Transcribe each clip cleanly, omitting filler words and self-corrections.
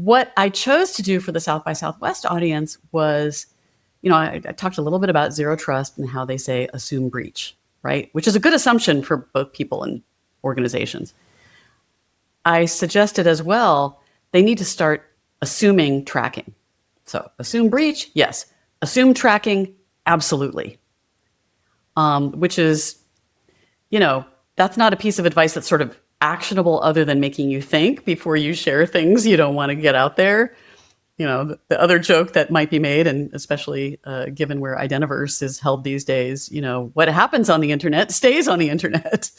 what I chose to do for the South by Southwest audience was, I talked a little bit about zero trust and how they say assume breach, right? Which is a good assumption for both people and organizations. I suggested as well, they need to start assuming tracking. So assume breach, yes. Assume tracking, absolutely. Which is, that's not a piece of advice that's sort of actionable other than making you think before you share things you don't want to get out there. The other joke that might be made, and especially given where Identiverse is held these days, what happens on the internet stays on the internet.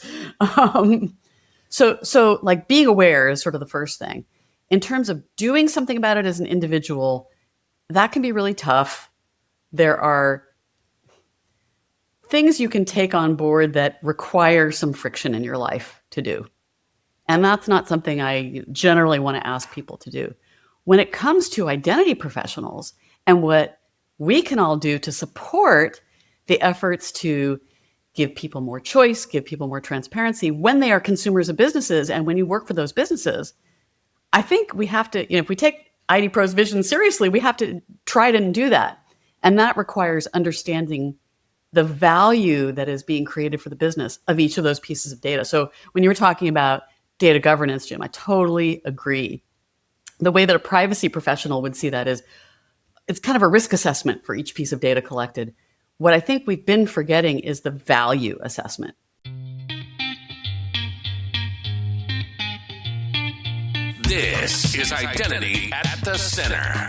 So like being aware is sort of the first thing. In terms of doing something about it as an individual, that can be really tough. There are things you can take on board that require some friction in your life to do. And that's not something I generally want to ask people to do. When it comes to identity professionals and what we can all do to support the efforts to give people more choice, give people more transparency when they are consumers of businesses and when you work for those businesses, I think we have to, if we take ID Pro's vision seriously, we have to try to do that. And that requires understanding the value that is being created for the business of each of those pieces of data. So when you were talking about data governance, Jim, I totally agree. The way that a privacy professional would see that is it's kind of a risk assessment for each piece of data collected. What I think we've been forgetting is the value assessment. This is Identity at the Center.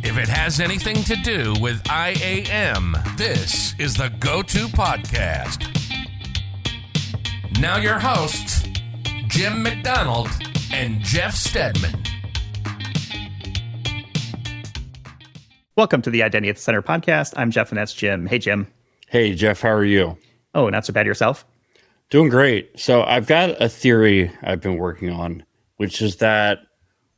If it has anything to do with IAM, this is the go-to podcast. Now your hosts, Jim McDonald and Jeff Stedman. Welcome to the Identity at the Center podcast. I'm Jeff and that's Jim. Hey, Jim. Hey, Jeff. How are you? Oh, not so bad yourself? Doing great. So I've got a theory I've been working on, which is that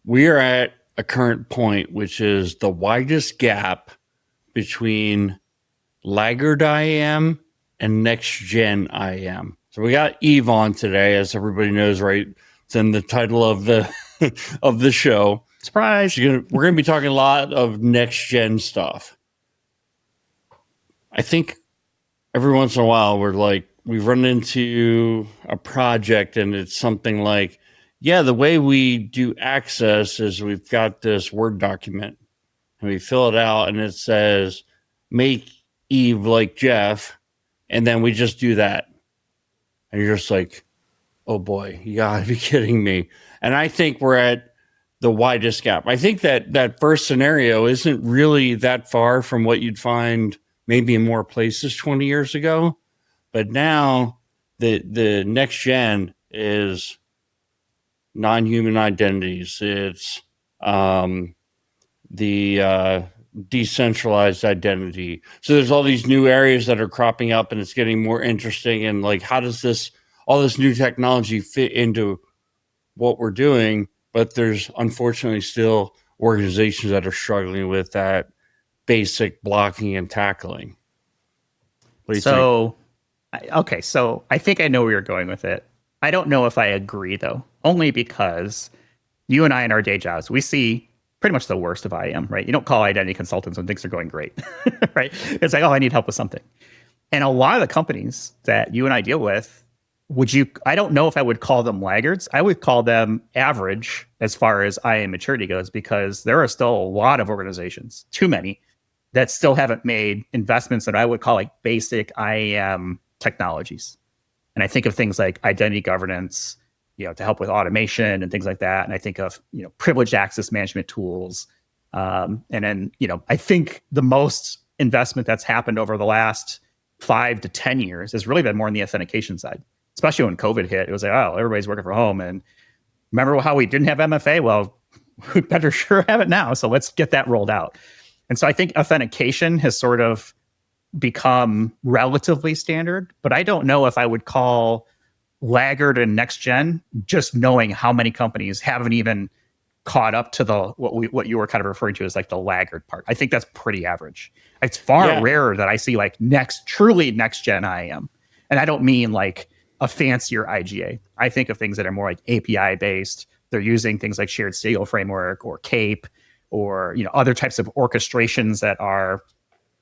we are at a current point, which is the widest gap between laggard IAM and next-gen IAM. So we got Eve on today, as everybody knows, right? It's in the title of the of the show. Surprise! We're going to be talking a lot of next-gen stuff. I think every once in a while we've run into a project and it's something like, yeah, the way we do access is we've got this Word document and we fill it out and it says, make Eve like Jeff. And then we just do that. And you're just like, oh boy, you gotta be kidding me. And I think we're at the widest gap. I think that first scenario isn't really that far from what you'd find maybe in more places 20 years ago. But now the next gen is non-human identities. It's the decentralized identity. So there's all these new areas that are cropping up and it's getting more interesting. And like, how does all this new technology fit into what we're doing? But there's unfortunately still organizations that are struggling with that basic blocking and tackling. What do you think? Okay, so I think I know where you're going with it. I don't know if I agree, though, only because you and I in our day jobs, we see pretty much the worst of IAM, right? You don't call identity consultants when things are going great, right? It's like, oh, I need help with something. And a lot of the companies that you and I deal with, I don't know if I would call them laggards. I would call them average as far as IAM maturity goes, because there are still a lot of organizations, too many, that still haven't made investments that I would call like basic IAM technologies. And I think of things like identity governance, to help with automation and things like that. And I think of, privileged access management tools. And then, I think the most investment that's happened over the last 5 to 10 years has really been more on the authentication side, especially when COVID hit. It was like, oh, everybody's working from home. And remember how we didn't have MFA? Well, we better sure have it now. So let's get that rolled out. And so I think authentication has sort of become relatively standard, but I don't know if I would call laggard and next gen, just knowing how many companies haven't even caught up to what you were kind of referring to as like the laggard part. I think that's pretty average. It's far rarer that I see like truly next gen IAM. And I don't mean like a fancier IGA. I think of things that are more like API based, They're using things like shared signal framework or CAPE or other types of orchestrations that are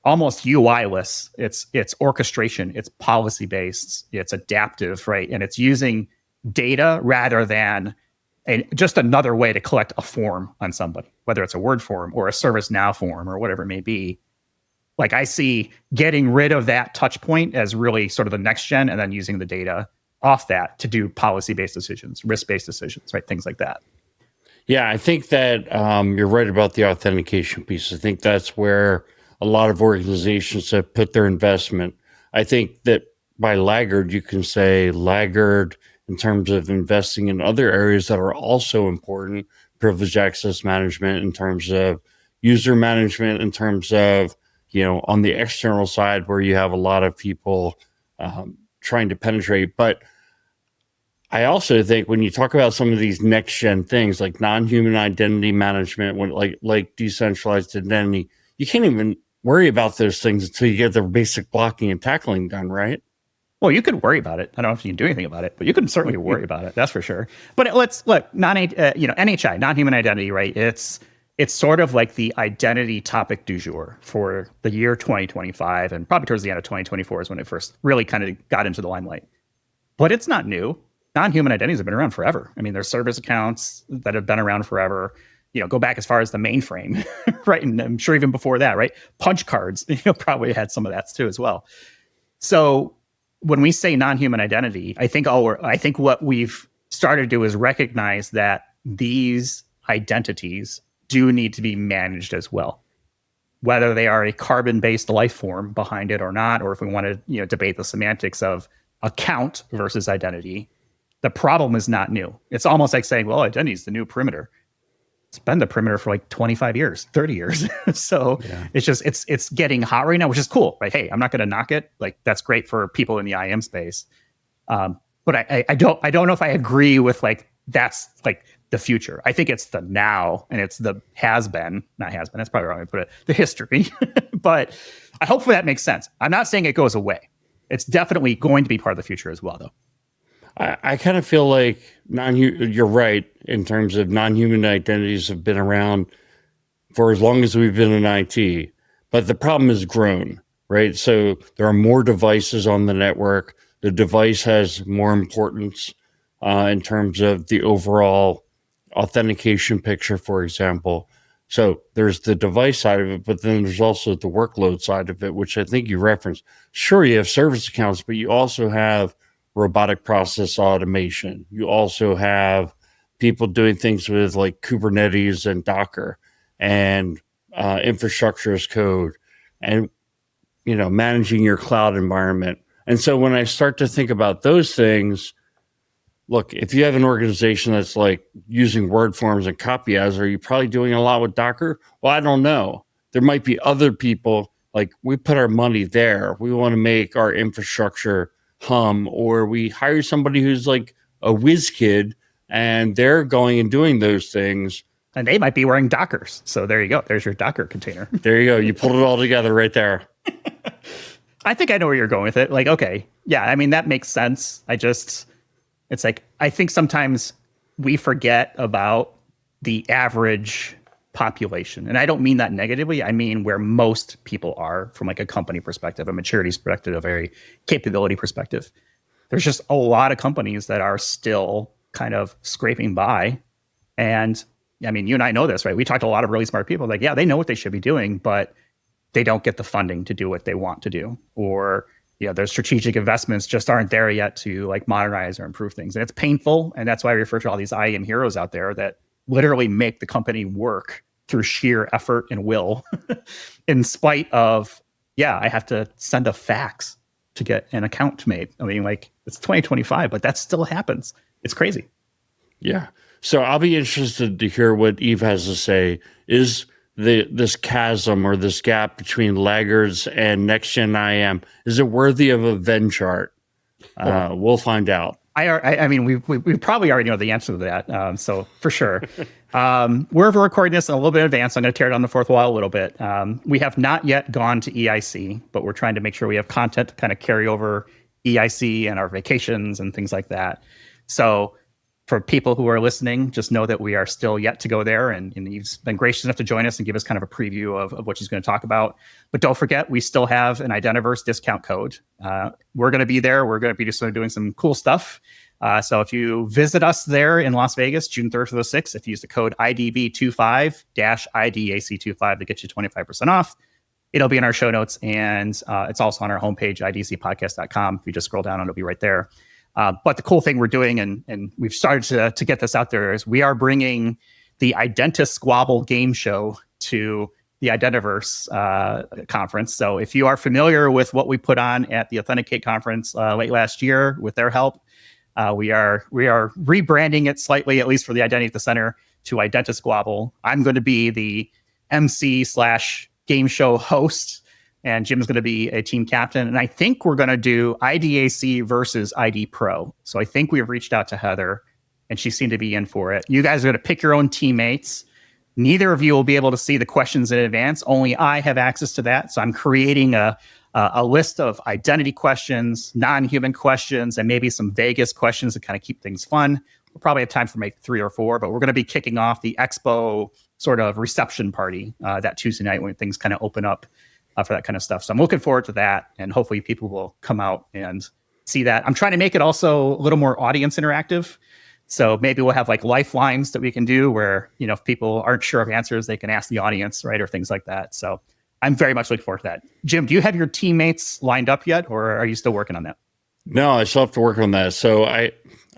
almost UI-less. It's orchestration, it's policy-based, it's adaptive, right? And it's using data rather than just another way to collect a form on somebody, whether it's a Word form or a ServiceNow form or whatever it may be. Like, I see getting rid of that touch point as really sort of the next gen, and then using the data off that to do policy-based decisions, risk-based decisions, right? Things like that. Yeah, I think that you're right about the authentication piece. I think that's where a lot of organizations have put their investment. I think that by laggard, you can say laggard in terms of investing in other areas that are also important, privileged access management, in terms of user management, in terms of, on the external side where you have a lot of people trying to penetrate. But I also think when you talk about some of these next gen things like non-human identity management, like decentralized identity, you can't even worry about those things until you get the basic blocking and tackling done, right? Well, you could worry about it. I don't know if you can do anything about it, but you can certainly worry about it. That's for sure. But let's look, NHI, non-human identity, right? It's sort of like the identity topic du jour for the year 2025, and probably towards the end of 2024 is when it first really kind of got into the limelight. But it's not new. Non-human identities have been around forever. I mean, there's service accounts that have been around forever. Go back as far as the mainframe, right? And I'm sure even before that, right? Punch cards, probably had some of that too as well. So when we say non-human identity, I think what we've started to do is recognize that these identities do need to be managed as well, whether they are a carbon-based life form behind it or not, or if we want to debate the semantics of account versus identity. The problem is not new. It's almost like saying, well, identity is the new perimeter. It's been the perimeter for like 25 years, 30 years. So It's just, it's getting hot right now, which is cool. Right? Hey, I'm not going to knock it. Like, that's great for people in the IAM space. But I don't know if I agree with like, that's like the future. I think it's the now, and it's the has been, not has been. That's probably wrong way to put it, the history. But hopefully that makes sense. I'm not saying it goes away. It's definitely going to be part of the future as well, though. I kind of feel like you're right in terms of non-human identities have been around for as long as we've been in IT, but the problem has grown, right? So there are more devices on the network. The device has more importance in terms of the overall authentication picture, for example. So there's the device side of it, but then there's also the workload side of it, which I think you referenced. Sure, you have service accounts, but you also have robotic process automation. You also have people doing things with like Kubernetes and Docker and infrastructure as code, and managing your cloud environment. And so when I start to think about those things, look, if you have an organization that's like using word forms and copy as, are you probably doing a lot with Docker? Well, I don't know. There might be other people, like, we put our money there. We want to make our infrastructure hum, or we hire somebody who's like a whiz kid and they're going and doing those things. And they might be wearing Dockers. So there you go. There's your Docker container. There you go. You pulled it all together right there. I think I know where you're going with it. Like, okay, yeah, I mean, that makes sense. It's like, I think sometimes we forget about the average population. And I don't mean that negatively. I mean where most people are from like a company perspective, a maturity perspective, a capability perspective. There's just a lot of companies that are still kind of scraping by. And I mean, you and I know this, right? We talked to a lot of really smart people. Like, yeah, they know what they should be doing, but they don't get the funding to do what they want to do. Or, their strategic investments just aren't there yet to like modernize or improve things. And it's painful. And that's why I refer to all these IAM heroes out there that literally make the company work through sheer effort and will, in spite of, I have to send a fax to get an account made. I mean, like, it's 2025, but that still happens. It's crazy. Yeah. So I'll be interested to hear what Eve has to say. Is this chasm or this gap between laggards and next gen IAM, is it worthy of a Venn chart? We'll find out. I mean, we probably already know the answer to that. So for sure, we're recording this a little bit in advance. I'm going to tear down the fourth wall a little bit. We have not yet gone to EIC, but we're trying to make sure we have content to kind of carry over EIC and our vacations and things like that. So For people who are listening, just know that we are still yet to go there. And you've been gracious enough to join us and give us kind of a preview of what she's going to talk about. But don't forget, we still have an Identiverse discount code. We're going to be there. We're going to be just doing some cool stuff. So if you visit us there in Las Vegas, June 3rd to the 6th, if you use the code IDV25-IDAC25 to get you 25% off, it'll be in our show notes. And it's also on our homepage, idcpodcast.com. If you just scroll down, it'll be right there. But the cool thing we're doing, and we've started to get this out there, is we are bringing the Identi-Squabble game show to the Identiverse conference. So if you are familiar with what we put on at the Authenticate conference late last year with their help, we are rebranding it slightly, at least for the Identity at the Center, to Identi-Squabble. I'm going to be the MC/game show host, and Jim's going to be a team captain. And I think we're going to do IDAC versus ID Pro. So I think we've reached out to Heather, and she seemed to be in for it. You guys are going to pick your own teammates. Neither of you will be able to see the questions in advance. Only I have access to that. So I'm creating a list of identity questions, non-human questions, and maybe some Vegas questions to kind of keep things fun. We'll probably have time for maybe 3 or 4, but we're going to be kicking off the Expo sort of reception party that Tuesday night when things kind of open up for that kind of stuff. So I'm looking forward to that, and hopefully people will come out and see that. I'm trying to make it also a little more audience interactive. So maybe we'll have like lifelines that we can do where, if people aren't sure of answers, they can ask the audience, right? Or things like that. So I'm very much looking forward to that. Jim, do you have your teammates lined up yet, or are you still working on that? No, I still have to work on that. So I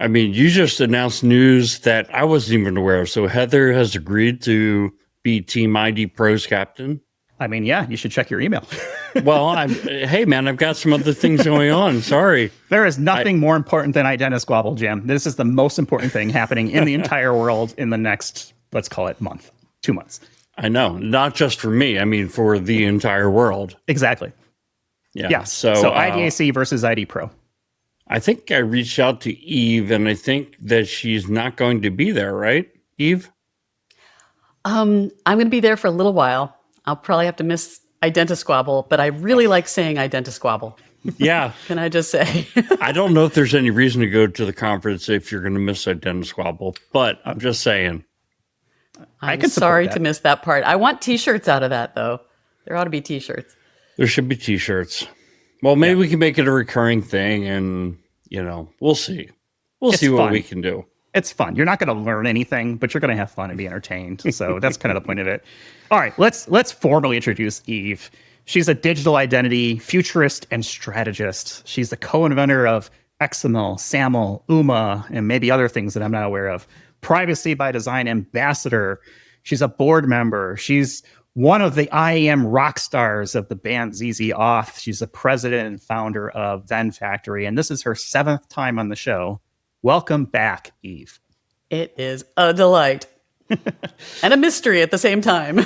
mean, you just announced news that I wasn't even aware of. So Heather has agreed to be Team ID Pro's captain. I mean, yeah, you should check your email. Well, hey, man, I've got some other things going on. Sorry. There is nothing more important than Identi-Squabble, Jim. This is the most important thing happening in the entire world in the next, let's call it 2 months. I know. Not just for me. I mean, for the entire world. Exactly. Yeah. So IDAC versus ID Pro. I think I reached out to Eve, and I think that she's not going to be there, right, Eve? I'm going to be there for a little while. I'll probably have to miss Identi-Squabble, but I really like saying Identi-Squabble. Yeah. Can I just say? I don't know if there's any reason to go to the conference if you're going to miss Identi-Squabble, but I'm just saying. I'm sorry to miss that part. I want T-shirts out of that, though. There ought to be T-shirts. There should be T-shirts. Well, maybe we can make it a recurring thing, and, we'll see. We'll see what we can do. It's fun. You're not going to learn anything, but you're going to have fun and be entertained. So that's kind of the point of it. All right, let's formally introduce Eve. She's a digital identity futurist and strategist. She's the co-inventor of XML, SAML, UMA, and maybe other things that I'm not aware of. Privacy by Design ambassador. She's a board member. She's one of the IAM rock stars of the band ZZ Off. She's the president and founder of Venn Factory, and this is her 7th time on the show. Welcome back, Eve. It is a delight. And a mystery at the same time.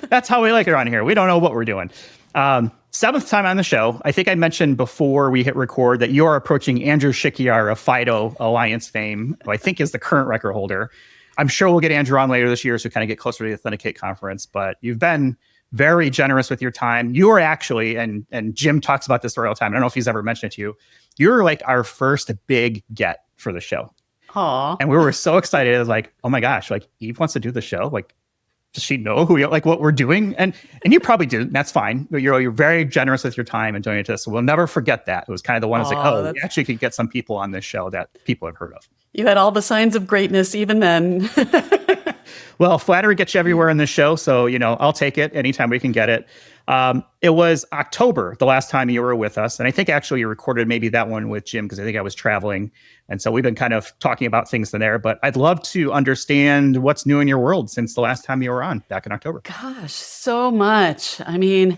That's how we like it around here. We don't know what we're doing. 7th time on the show. I think I mentioned before we hit record that you're approaching Andrew Shikiar of FIDO Alliance fame, who I think is the current record holder. I'm sure we'll get Andrew on later this year so kind of get closer to the Authenticate conference, but you've been very generous with your time. You are actually, and Jim talks about this all the time, I don't know if he's ever mentioned it to you, you're like our first big get for the show. Aw. And we were so excited. It was like, oh my gosh, like Eve wants to do the show. Like, does she know what we're doing? And you probably didn't. That's fine. But you're very generous with your time and doing it to us. So we'll never forget that. It was kind of the one that's like, we actually could get some people on this show that people have heard of. You had all the signs of greatness even then. Well, flattery gets you everywhere in this show. So, I'll take it anytime we can get it. It was October, the last time you were with us. And I think actually you recorded maybe that one with Jim because I think I was traveling. And so we've been kind of talking about things in there. But I'd love to understand what's new in your world since the last time you were on back in October. Gosh, so much. I mean,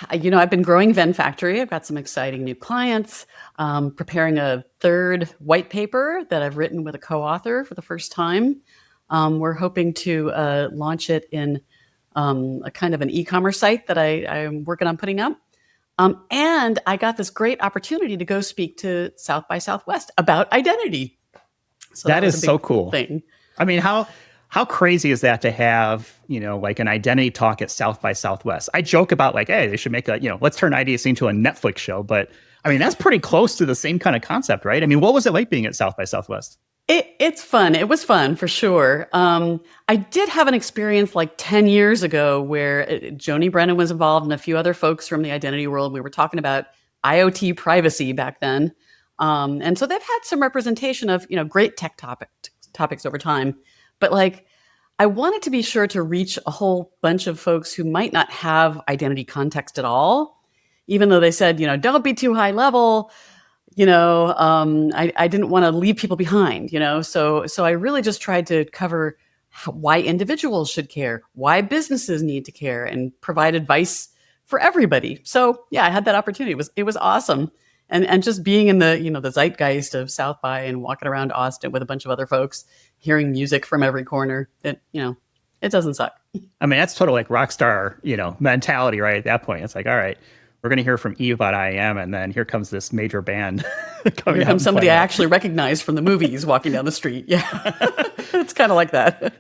I've been growing Venn Factory. I've got some exciting new clients, preparing a 3rd white paper that I've written with a co-author for the first time. We're hoping to launch it in a kind of an e-commerce site that I'm working on putting up. And I got this great opportunity to go speak to South by Southwest about identity. So that is so cool. Thing. I mean, how crazy is that to have, like an identity talk at South by Southwest? I joke about like, hey, they should make let's turn IDC into a Netflix show. But I mean, that's pretty close to the same kind of concept, right? I mean, what was it like being at South by Southwest? It's fun. It was fun for sure. I did have an experience like 10 years ago where Joni Brennan was involved and a few other folks from the identity world. We were talking about IoT privacy back then. And so they've had some representation of, great tech topics over time. But like, I wanted to be sure to reach a whole bunch of folks who might not have identity context at all, even though they said, don't be too high level. I didn't want to leave people behind, so I really just tried to cover why individuals should care, why businesses need to care, and provide advice for everybody. So yeah, I had that opportunity. It was awesome. And just being in the, the zeitgeist of South by and walking around Austin with a bunch of other folks, hearing music from every corner, it doesn't suck. I mean, that's totally like rock star, mentality, right? At that point, it's like, all right, we're going to hear from Eve about IAM, and then here comes this major band. Here comes somebody I actually recognize from the movies walking down the street. Yeah, it's kind of like that.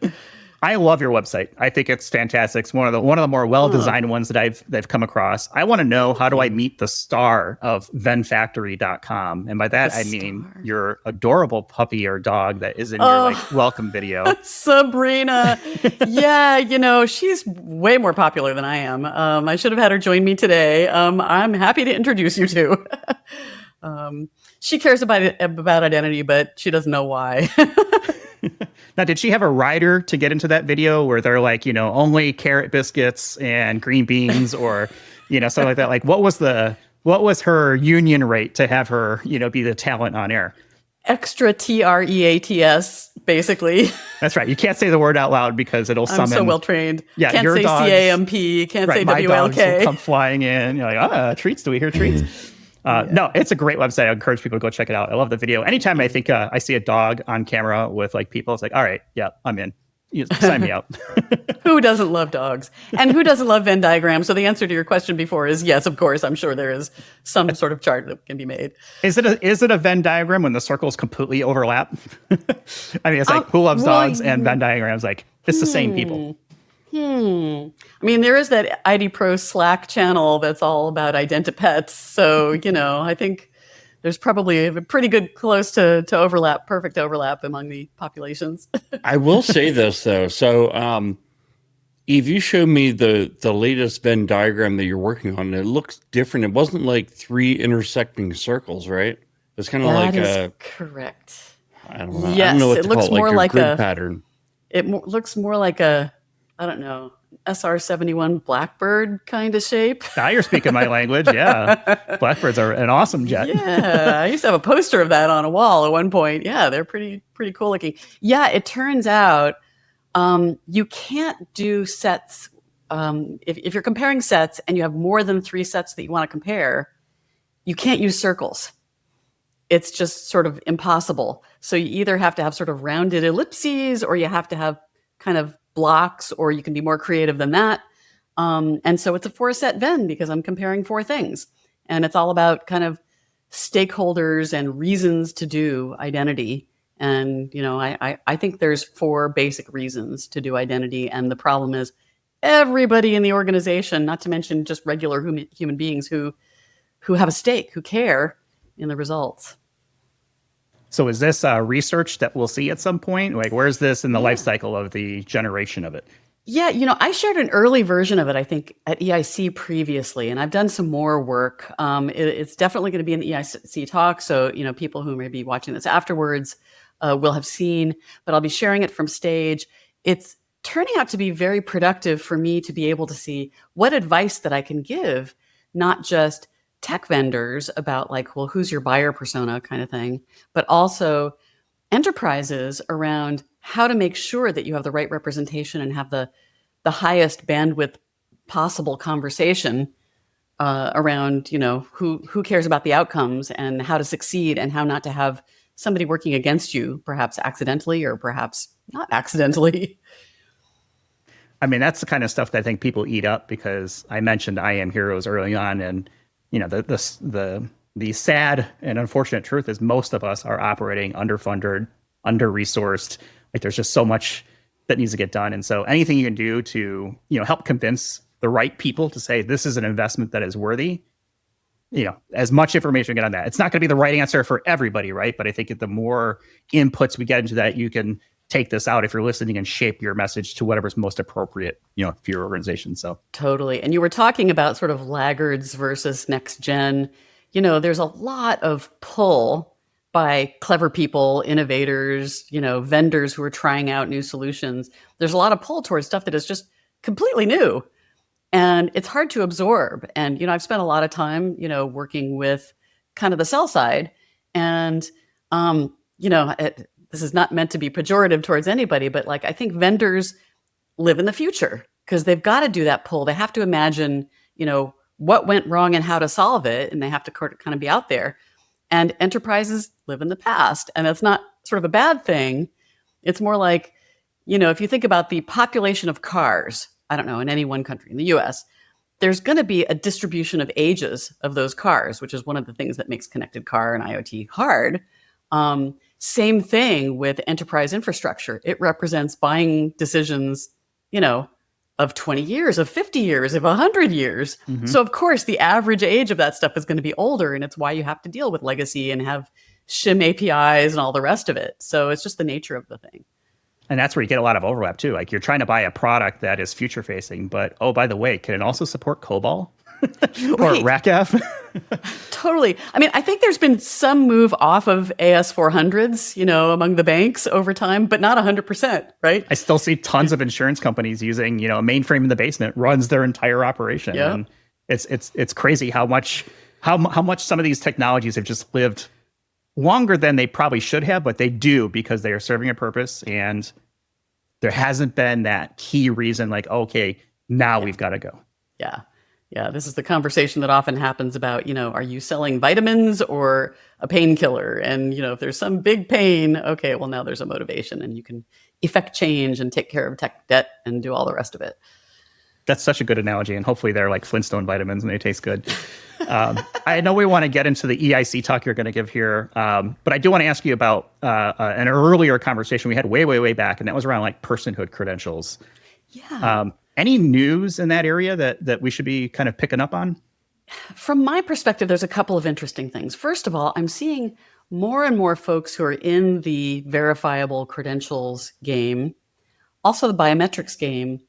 I love your website. I think it's fantastic. It's one of the more well-designed ones that I've come across. I want to know, how do I meet the star of venfactory.com? And by that, I mean your adorable puppy or dog that is in your welcome video. Sabrina. Yeah, she's way more popular than I am. I should have had her join me today. I'm happy to introduce you to. She cares about identity, but she doesn't know why. Now, did she have a rider to get into that video where they're like, only carrot biscuits and green beans or, something like that? Like, what was her union rate to have her, be the talent on air? Extra TREATS, basically. That's right. You can't say the word out loud because it'll summon. I'm so well trained. Yeah, can't say dogs, CAMP, can't say my WLK. Dogs will come flying in. You're like, treats. Do we hear treats? No, it's a great website. I encourage people to go check it out. I love the video. Anytime I think I see a dog on camera with like people, it's like, all right, yeah, I'm in. Sign me out. Who doesn't love dogs? And who doesn't love Venn diagrams? So the answer to your question before is yes, of course. I'm sure there is some sort of chart that can be made. Is it a Venn diagram when the circles completely overlap? I mean, it's like who loves dogs and Venn diagrams? Like it's the same people. I mean, there is that ID Pro Slack channel that's all about identi-pets. So, I think there's probably a pretty good close to overlap, perfect overlap among the populations. I will say this, though. So, Eve, you showed me the latest Venn diagram that you're working on. And it looks different. It wasn't like 3 intersecting circles, right? It's kind of like a... correct. I don't know. Yes, I don't know what it to looks call it, more like grid a pattern. It looks more like a, I don't know, SR-71 Blackbird kind of shape. Now you're speaking my language. Yeah. Blackbirds are an awesome jet. Yeah. I used to have a poster of that on a wall at one point. Yeah. They're pretty cool looking. Yeah. It turns out you can't do sets. If you're comparing sets and you have more than 3 sets that you want to compare, you can't use circles. It's just sort of impossible. So you either have to have sort of rounded ellipses or you have to have kind of blocks, or you can be more creative than that. And so it's a 4-set Venn because I'm comparing 4 things. And it's all about kind of stakeholders and reasons to do identity. And, I think there's 4 basic reasons to do identity. And the problem is everybody in the organization, not to mention just regular human beings who have a stake, who care in the results. So is this research that we'll see at some point? Like, where's this in the life cycle of the generation of it? Yeah, I shared an early version of it, I think, at EIC previously, and I've done some more work. It's definitely going to be in the EIC talk, so people who may be watching this afterwards will have seen, but I'll be sharing it from stage. It's turning out to be very productive for me to be able to see what advice that I can give, not just tech vendors about like, well, who's your buyer persona kind of thing, but also enterprises around how to make sure that you have the right representation and have the highest bandwidth possible conversation around, who cares about the outcomes and how to succeed and how not to have somebody working against you, perhaps accidentally or perhaps not accidentally. I mean, that's the kind of stuff that I think people eat up, because I mentioned IAM heroes early on, and the sad and unfortunate truth is most of us are operating underfunded, under-resourced. Like, there's just so much that needs to get done. And so anything you can do to, help convince the right people to say, this is an investment that is worthy, as much information we get on that. It's not going to be the right answer for everybody, right? But I think the more inputs we get into that, you can take this out if you're listening and shape your message to whatever's most appropriate, for your organization. So totally. And you were talking about sort of laggards versus next gen. There's a lot of pull by clever people, innovators, vendors who are trying out new solutions. There's a lot of pull towards stuff that is just completely new. And it's hard to absorb. And, I've spent a lot of time, working with kind of the sell side. And, this is not meant to be pejorative towards anybody, but I think vendors live in the future because they've got to do that pull. They have to imagine, what went wrong and how to solve it. And they have to kind of be out there. And enterprises live in the past. And that's not sort of a bad thing. It's more like, if you think about the population of cars, I don't know, in any one country, in the US, there's going to be a distribution of ages of those cars, which is one of the things that makes connected car and IoT hard. Same thing with enterprise infrastructure. It represents buying decisions, of 20 years, of 50 years, of 100 years. Mm-hmm. So of course, the average age of that stuff is going to be older, and it's why you have to deal with legacy and have shim APIs and all the rest of it. So it's just the nature of the thing. And that's where you get a lot of overlap too. Like you're trying to buy a product that is future facing, but oh, by the way, can it also support COBOL or RACF? Totally. I mean, I think there's been some move off of AS400s, among the banks over time, but not 100%, right? I still see tons of insurance companies using, a mainframe in the basement runs their entire operation. Yep. And it's crazy how much some of these technologies have just lived longer than they probably should have, but they do because they are serving a purpose, and there hasn't been that key reason like, okay, now we've got to go. Yeah. Yeah. This is the conversation that often happens about, are you selling vitamins or a painkiller? And, if there's some big pain, okay, well, now there's a motivation and you can effect change and take care of tech debt and do all the rest of it. That's such a good analogy, and hopefully they're like Flintstone vitamins and they taste good. I know we want to get into the EIC talk you're going to give here, but I do want to ask you about an earlier conversation we had way back, and that was around personhood credentials. Yeah. Any news in that area that we should be kind of picking up on? From my perspective, there's a couple of interesting things. First of all, I'm seeing more and more folks who are in the verifiable credentials game, also the biometrics game,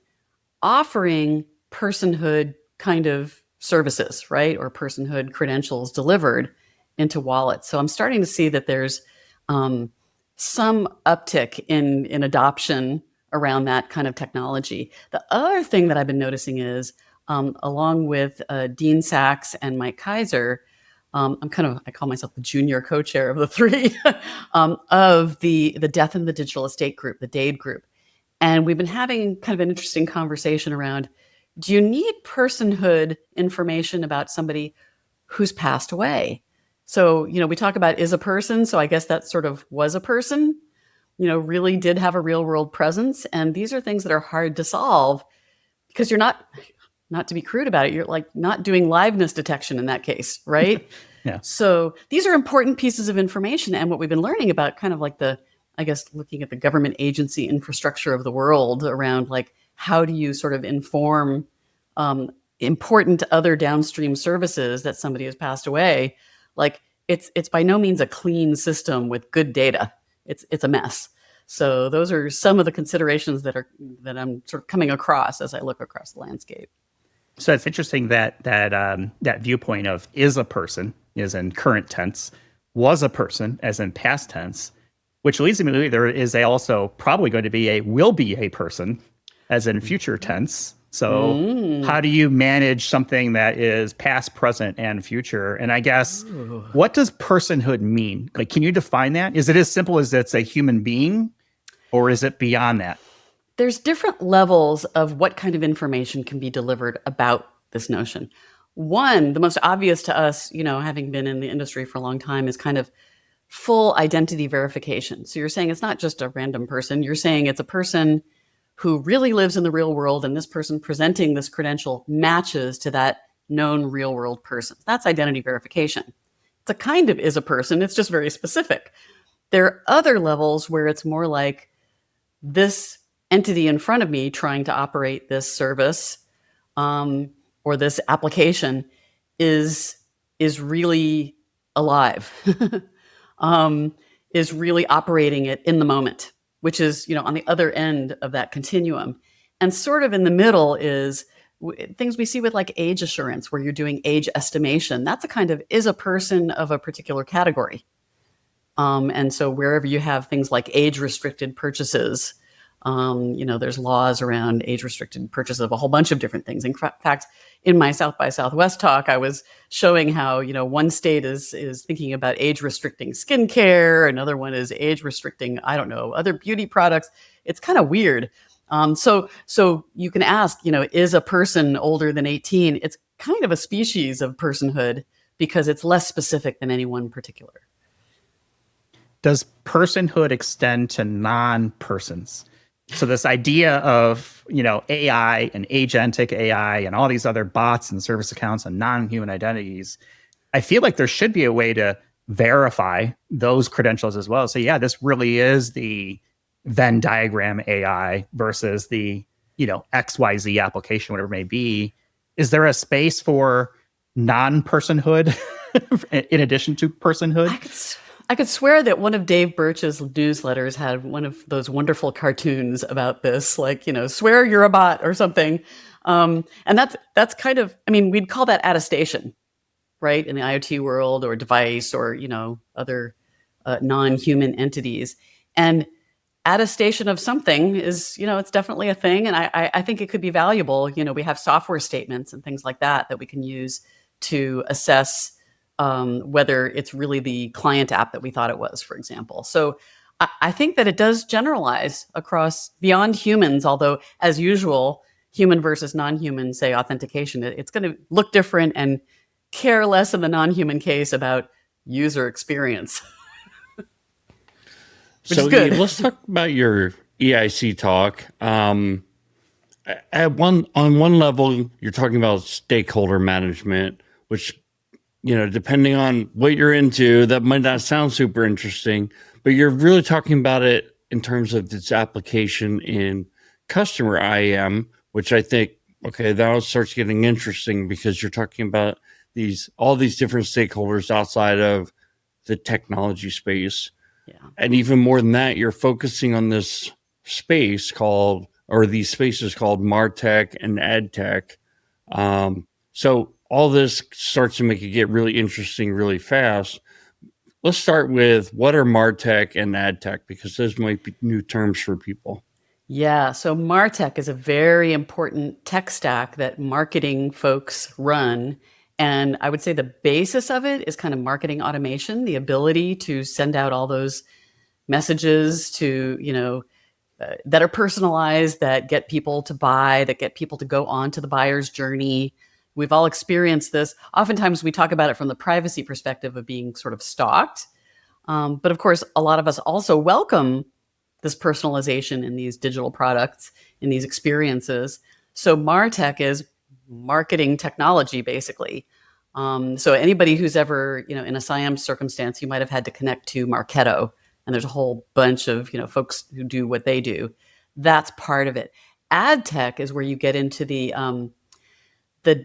offering personhood kind of services, right? Or personhood credentials delivered into wallets. So I'm starting to see that there's some uptick in adoption around that kind of technology. The other thing that I've been noticing is, along with Dean Sachs and Mike Kaiser, I call myself the junior co-chair of the three, of the Death in the Digital Estate group, the DADE group. And we've been having kind of an interesting conversation around, do you need personhood information about somebody who's passed away? So, we talk about is a person. So I guess that sort of was a person, really did have a real world presence. And these are things that are hard to solve because you're not to be crude about it, you're not doing liveness detection in that case, right? Yeah. So these are important pieces of information. And what we've been learning about kind of looking at the government agency infrastructure of the world around how do you sort of inform important other downstream services that somebody has passed away? It's by no means a clean system with good data. It's a mess. So those are some of the considerations that I'm sort of coming across as I look across the landscape. So it's interesting that viewpoint of is a person is in current tense, was a person as in past tense, which leads me to believe there is also probably going to be will be a person as in future tense. So how do you manage something that is past, present, and future? And I guess, what does personhood mean? Can you define that? Is it as simple as it's a human being, or is it beyond that? There's different levels of what kind of information can be delivered about this notion. One, the most obvious to us, having been in the industry for a long time, is kind of full identity verification. So you're saying it's not just a random person. You're saying it's a person who really lives in the real world, and this person presenting this credential matches to that known real world person. That's identity verification. It's a kind of is a person. It's just very specific. There are other levels where it's more like this entity in front of me trying to operate this service or this application is is really alive, is really operating it in the moment, which is, on the other end of that continuum. And sort of in the middle is things we see with like age assurance, where you're doing age estimation. That's a kind of is a person of a particular category. And so wherever you have things like age restricted purchases, there's laws around age restricted purchase of a whole bunch of different things. In fact, in my South by Southwest talk, I was showing how, one state is thinking about age restricting skincare. Another one is age restricting, I don't know, other beauty products. It's kind of weird. So you can ask, is a person older than 18? It's kind of a species of personhood because it's less specific than any one particular. Does personhood extend to non-persons? So this idea of, AI and agentic AI and all these other bots and service accounts and non-human identities, I feel like there should be a way to verify those credentials as well. So yeah, this really is the Venn diagram AI versus the, XYZ application, whatever it may be. Is there a space for non-personhood in addition to personhood? I could swear that one of Dave Birch's newsletters had one of those wonderful cartoons about this, like, swear you're a bot or something. And that's kind of, we'd call that attestation, right? In the IoT world or device or, other non-human entities. And attestation of something is, it's definitely a thing. And I think it could be valuable. We have software statements and things like that we can use to assess whether it's really the client app that we thought it was, for example. So I think that it does generalize across beyond humans, although as usual, human versus non-human, say authentication, it's going to look different and care less in the non-human case about user experience. Which is good. Let's talk about your EIC talk. On one level, you're talking about stakeholder management, which, depending on what you're into, that might not sound super interesting, but you're really talking about it in terms of its application in customer IAM, which I think, okay, now it starts getting interesting because you're talking about all these different stakeholders outside of the technology space. Yeah. And even more than that, you're focusing on this space these spaces called Martech and Adtech. So all this starts to make it get really interesting really fast. Let's start with what are Martech and Adtech, because those might be new terms for people. Yeah, so Martech is a very important tech stack that marketing folks run. And I would say the basis of it is kind of marketing automation, the ability to send out all those messages to, that are personalized, that get people to buy, that get people to go on to the buyer's journey. We've all experienced this. Oftentimes we talk about it from the privacy perspective of being sort of stalked. But of course, a lot of us also welcome this personalization in these digital products, in these experiences. So Martech is marketing technology, basically. So anybody who's ever, in a SIAM circumstance, you might have had to connect to Marketo, and there's a whole bunch of, folks who do what they do. That's part of it. Adtech is where you get into the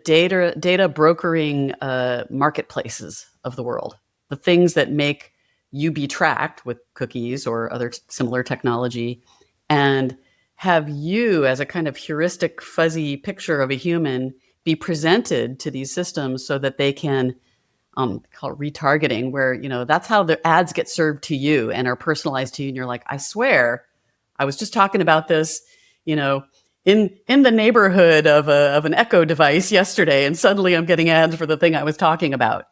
data brokering marketplaces of the world, the things that make you be tracked with cookies or other similar technology, and have you as a kind of heuristic, fuzzy picture of a human be presented to these systems so that they can call it retargeting, where, that's how the ads get served to you and are personalized to you. And you're like, I swear, I was just talking about this, in the neighborhood of an Echo device yesterday, and suddenly I'm getting ads for the thing I was talking about.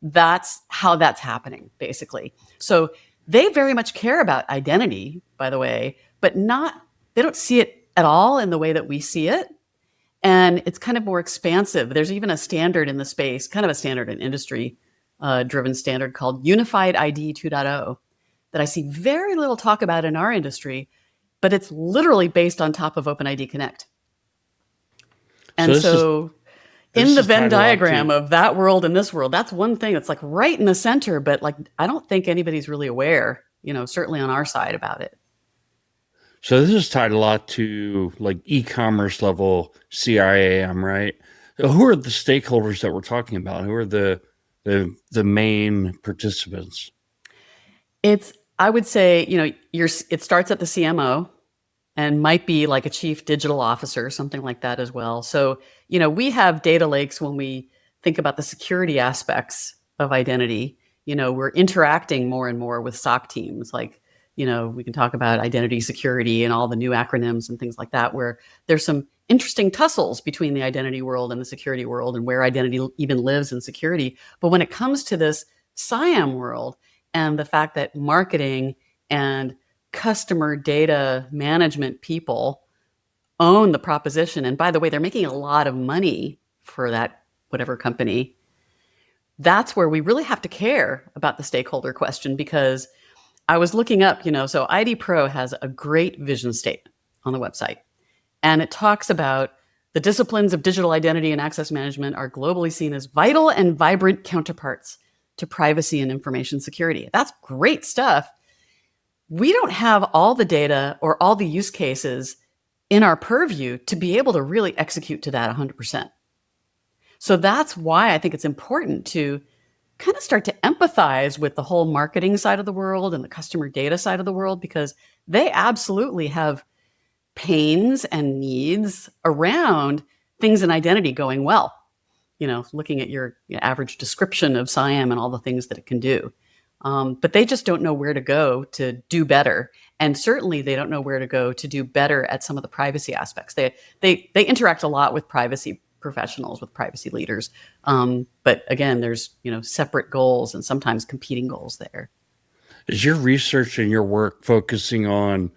That's how that's happening, basically. So they very much care about identity, by the way, but they don't see it at all in the way that we see it. And it's kind of more expansive. There's even a standard in the space, kind of a standard, an industry driven standard called Unified ID 2.0 that I see very little talk about in our industry, but it's literally based on top of OpenID Connect. And so in the Venn diagram of that world and this world, that's one thing that's like right in the center, but like I don't think anybody's really aware, certainly on our side, about it. So this is tied a lot to like e-commerce level CIAM, right? So who are the stakeholders that we're talking about? Who are the the main participants? I would say, it starts at the CMO and might be like a chief digital officer, something like that as well. So, we have data lakes when we think about the security aspects of identity. We're interacting more and more with SOC teams. Like, we can talk about identity security and all the new acronyms and things like that, where there's some interesting tussles between the identity world and the security world and where identity even lives in security. But when it comes to this SIAM world and the fact that marketing and customer data management people own the proposition, and by the way, they're making a lot of money for that, whatever company, that's where we really have to care about the stakeholder question. Because I was looking up, so ID Pro has a great vision statement on the website. And it talks about the disciplines of digital identity and access management are globally seen as vital and vibrant counterparts to privacy and information security. That's great stuff. We don't have all the data or all the use cases in our purview to be able to really execute to that 100%. So that's why I think it's important to kind of start to empathize with the whole marketing side of the world and the customer data side of the world, because they absolutely have pains and needs around things in identity going well. Looking at your average description of SIAM and all the things that it can do. But they just don't know where to go to do better. And certainly they don't know where to go to do better at some of the privacy aspects. They interact a lot with privacy professionals, with privacy leaders. But again, there's, separate goals and sometimes competing goals there. Is your research and your work focusing on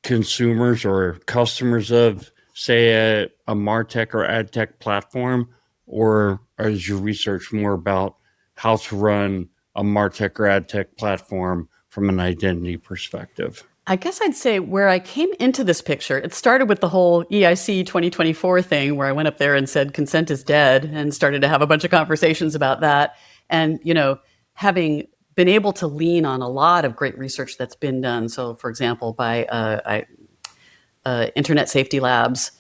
consumers or customers of, say, a Martech or Adtech platform, or is your research more about how to run a Martech or Adtech platform from an identity perspective? I guess I'd say where I came into this picture, it started with the whole EIC 2024 thing, where I went up there and said consent is dead and started to have a bunch of conversations about that. And, having been able to lean on a lot of great research that's been done. So, for example, by Internet Safety Labs,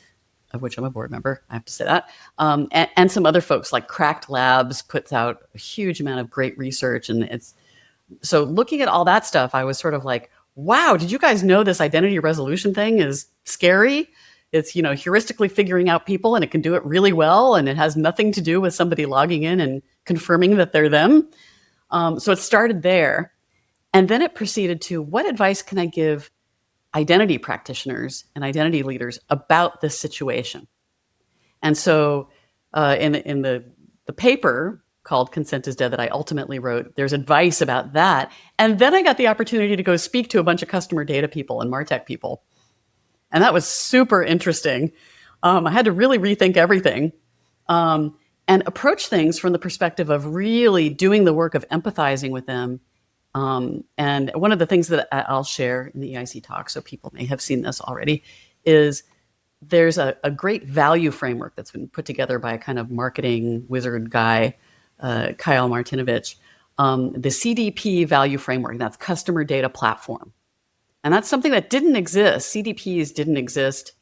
of which I'm a board member, I have to say that, and some other folks like Cracked Labs puts out a huge amount of great research. And so looking at all that stuff, I was sort of like, wow, did you guys know this identity resolution thing is scary? It's, heuristically figuring out people, and it can do it really well. And it has nothing to do with somebody logging in and confirming that they're them. So it started there. And then it proceeded to, what advice can I give identity practitioners and identity leaders about this situation? And so in the paper called Consent is Dead that I ultimately wrote, there's advice about that. And then I got the opportunity to go speak to a bunch of customer data people and Martech people. And that was super interesting. I had to really rethink everything and approach things from the perspective of really doing the work of empathizing with them. And one of the things that I'll share in the EIC talk, so people may have seen this already, is there's a great value framework that's been put together by a kind of marketing wizard guy, Kyle Martinovich, the CDP value framework. That's Customer Data Platform. And that's something that didn't exist. CDPs didn't exist,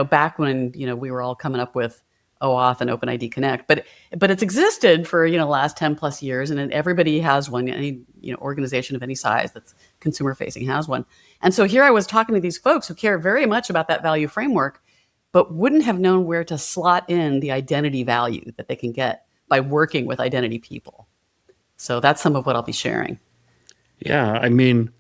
back when, we were all coming up with OAuth and OpenID Connect, but it's existed for, the last 10 plus years, and everybody has one. Any, organization of any size that's consumer facing has one. And so here I was talking to these folks who care very much about that value framework, but wouldn't have known where to slot in the identity value that they can get by working with identity people. So that's some of what I'll be sharing. Yeah, I mean,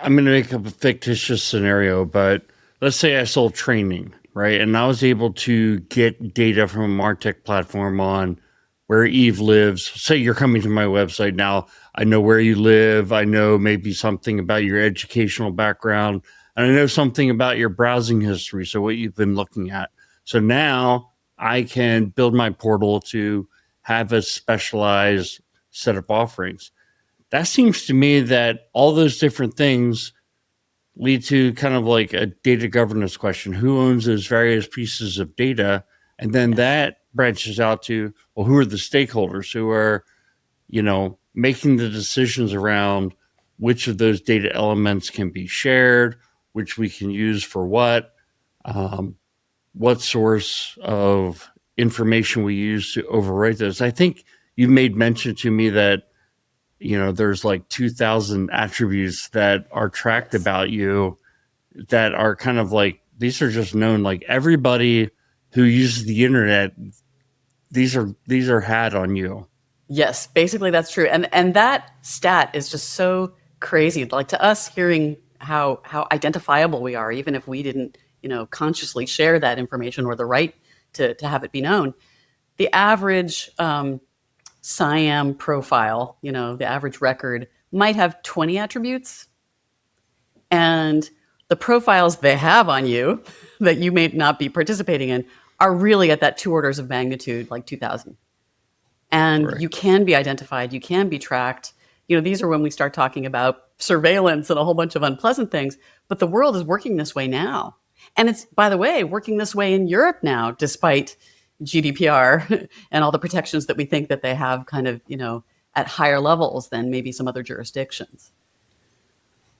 I'm going to make up a fictitious scenario, but let's say I sold training, right? And I was able to get data from a Martech platform on where Eve lives. Say you're coming to my website now. I know where you live. I know maybe something about your educational background. And I know something about your browsing history, so what you've been looking at. So now I can build my portal to have a specialized set of offerings. That seems to me that all those different things lead to kind of like a data governance question. Who owns those various pieces of data? And then that branches out to, well, who are the stakeholders who are, making the decisions around which of those data elements can be shared, which we can use for what source of information we use to overwrite those. I think you made mention to me that, there's like 2,000 attributes that are tracked about you that are kind of like, these are just known, like everybody who uses the internet, these are had on you. Yes, basically that's true. And that stat is just so crazy. Like to us hearing how identifiable we are, even if we didn't, consciously share that information or the right to have it be known. The average IAM profile, the average record might have 20 attributes. And the profiles they have on you that you may not be participating in are really at that 2 orders of magnitude, like 2,000. And Right. you can be identified, you can be tracked. These are when we start talking about surveillance and a whole bunch of unpleasant things. But the world is working this way now. And it's, by the way, working this way in Europe now, despite GDPR and all the protections that we think that they have kind of, at higher levels than maybe some other jurisdictions.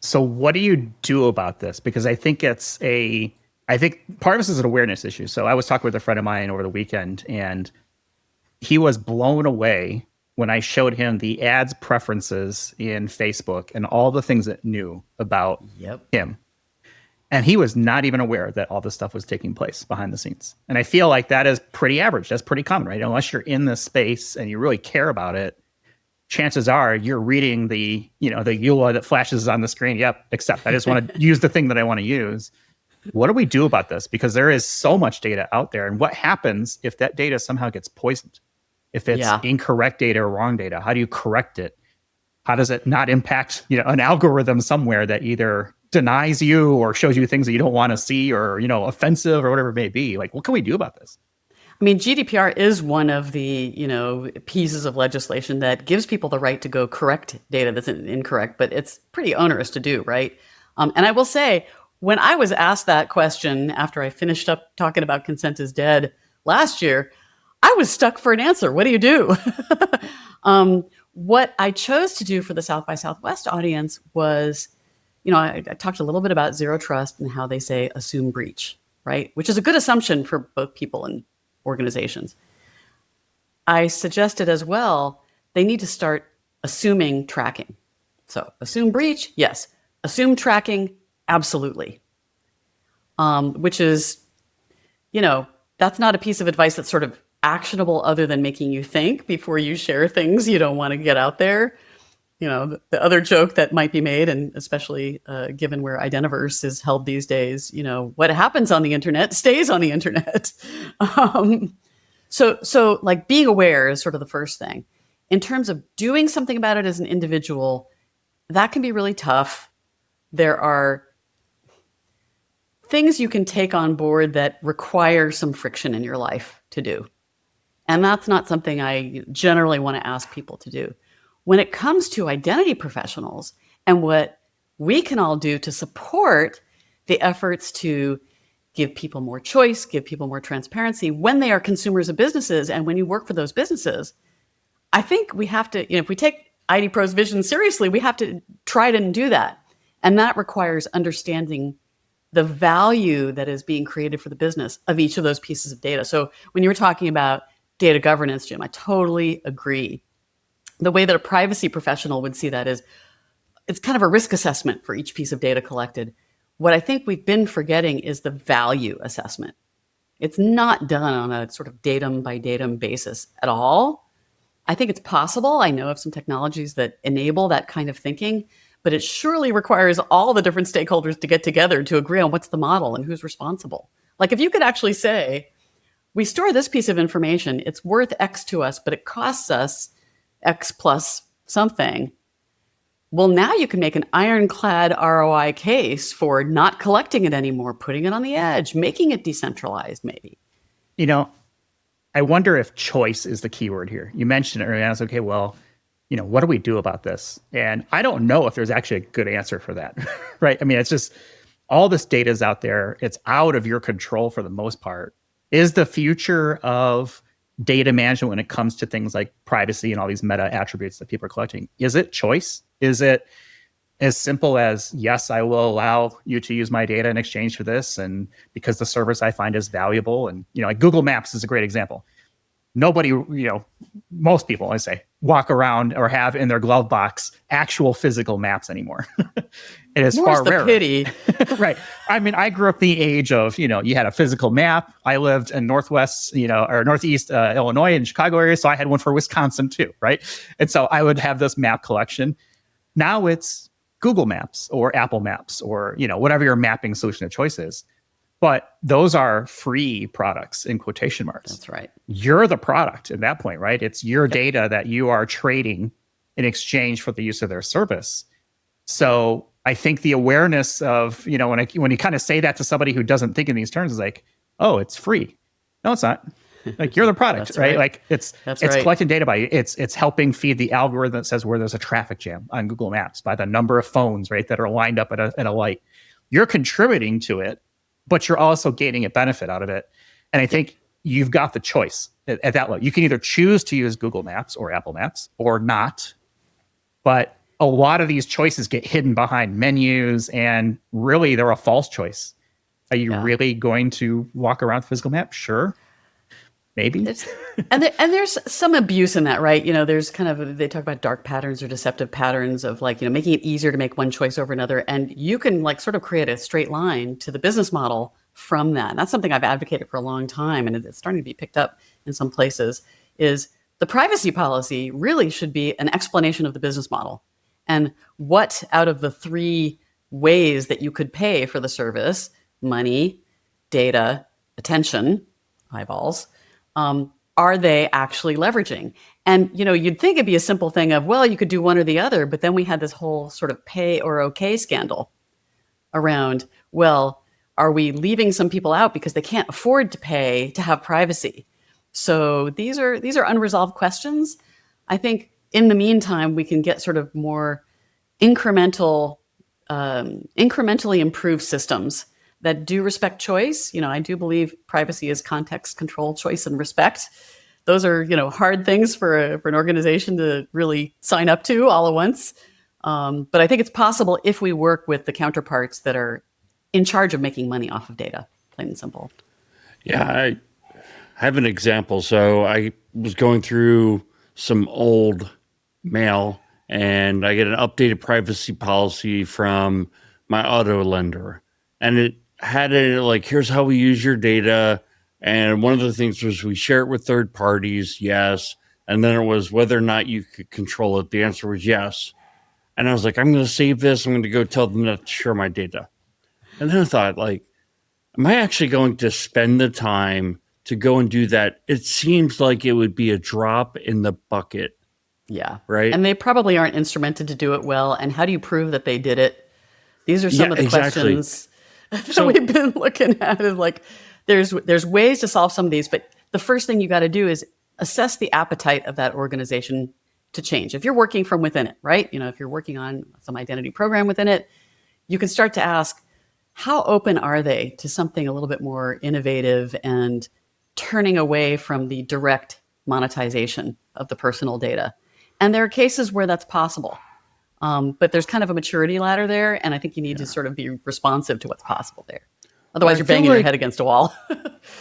So what do you do about this? Because I think I think part of this is an awareness issue. So I was talking with a friend of mine over the weekend, and he was blown away when I showed him the ads preferences in Facebook and all the things it knew about him. And he was not even aware that all this stuff was taking place behind the scenes. And I feel like that is pretty average. That's pretty common, right? Unless you're in this space and you really care about it, chances are you're reading the EULA that flashes on the screen. Yep, accept. I just want to use the thing that I want to use. What do we do about this? Because there is so much data out there. And what happens if that data somehow gets poisoned? If it's incorrect data or wrong data, how do you correct it? How does it not impact, an algorithm somewhere that either denies you or shows you things that you don't want to see or, offensive or whatever it may be? Like, what can we do about this? I mean, GDPR is one of the, pieces of legislation that gives people the right to go correct data that's incorrect, but it's pretty onerous to do, right? And I will say, when I was asked that question after I finished up talking about consent is dead last year, I was stuck for an answer. What do you do? What I chose to do for the South by Southwest audience was, I talked a little bit about zero trust and how they say assume breach, right? Which is a good assumption for both people and organizations. I suggested as well, they need to start assuming tracking. So assume breach, yes. Assume tracking, absolutely. Which is, that's not a piece of advice that's sort of actionable other than making you think before you share things you don't want to get out there. The other joke that might be made, and especially given where Identiverse is held these days, what happens on the internet stays on the internet. So like being aware is sort of the first thing. In terms of doing something about it as an individual, that can be really tough. There are things you can take on board that require some friction in your life to do. And that's not something I generally want to ask people to do. When it comes to identity professionals and what we can all do to support the efforts to give people more choice, give people more transparency when they are consumers of businesses and when you work for those businesses, I think we have to, if we take ID Pro's vision seriously, we have to try to do that. And that requires understanding the value that is being created for the business of each of those pieces of data. So when you were talking about data governance, Jim, I totally agree. The way that a privacy professional would see that is it's kind of a risk assessment for each piece of data collected. What I think we've been forgetting is the value assessment. It's not done on a sort of datum by datum basis at all. I think it's possible. I know of some technologies that enable that kind of thinking, but it surely requires all the different stakeholders to get together to agree on what's the model and who's responsible. Like if you could actually say, we store this piece of information, it's worth X to us, but it costs us X plus something. Well, now you can make an ironclad ROI case for not collecting it anymore, putting it on the edge, making it decentralized, maybe. I wonder if choice is the key word here. You mentioned it earlier, and I was okay, well, what do we do about this? And I don't know if there's actually a good answer for that, right? I mean, it's just all this data is out there. It's out of your control for the most part. Is the future of data management when it comes to things like privacy and all these meta attributes that people are collecting, is it choice? Is it as simple as, yes, I will allow you to use my data in exchange for this, and because the service I find is valuable? And like Google Maps is a great example. nobody, most people, I say, walk around or have in their glove box actual physical maps anymore. It is More's far the rarer. pity. Right. I mean, I grew up the age of, you had a physical map. I lived in Northwest, or Northeast Illinois and Chicago area. So I had one for Wisconsin too. Right. And so I would have this map collection. Now it's Google Maps or Apple Maps or, whatever your mapping solution of choice is. But those are free products in quotation marks. That's right. You're the product at that point, right? It's your data that you are trading in exchange for the use of their service. So I think the awareness of, when you kind of say that to somebody who doesn't think in these terms is like, oh, it's free. No, it's not. Like, you're the product, right? Like it's collecting data by you. It's helping feed the algorithm that says where there's a traffic jam on Google Maps by the number of phones, right, that are lined up at a light. You're contributing to it, but you're also gaining a benefit out of it. And I think you've got the choice at that level. You can either choose to use Google Maps or Apple Maps or not. But a lot of these choices get hidden behind menus, and really they're a false choice. Are you really going to walk around with physical map? Sure. Maybe. There's some abuse in that, right? There's they talk about dark patterns or deceptive patterns of making it easier to make one choice over another. And you can sort of create a straight line to the business model from that. And that's something I've advocated for a long time. And it's starting to be picked up in some places, is the privacy policy really should be an explanation of the business model. And what out of the three ways that you could pay for the service, money, data, attention, eyeballs, are they actually leveraging? And, you'd think it'd be a simple thing of, well, you could do one or the other, but then we had this whole sort of pay or okay scandal around, well, are we leaving some people out because they can't afford to pay to have privacy? So these are unresolved questions. I think in the meantime, we can get sort of more incrementally improved systems that do respect choice. I do believe privacy is context, control, choice, and respect. Those are, hard things for an organization to really sign up to all at once. But I think it's possible if we work with the counterparts that are in charge of making money off of data, plain and simple. Yeah, I have an example. So I was going through some old mail, and I get an updated privacy policy from my auto lender. And it had it here's how we use your data. And one of the things was we share it with third parties, yes. And then it was whether or not you could control it. The answer was yes. And I was like, I'm going to save this. I'm going to go tell them not to share my data. And then I thought, am I actually going to spend the time to go and do that? It seems like it would be a drop in the bucket. Yeah. Right. And they probably aren't instrumented to do it well. And how do you prove that they did it? These are some of the questions that we've been looking at. Is there's ways to solve some of these, but the first thing you got to do is assess the appetite of that organization to change. If you're working from within it, right? If you're working on some identity program within it, you can start to ask, how open are they to something a little bit more innovative and turning away from the direct monetization of the personal data? And there are cases where that's possible. But there's kind of a maturity ladder there, and I think you need to sort of be responsive to what's possible there. Otherwise, you're banging your head against a wall.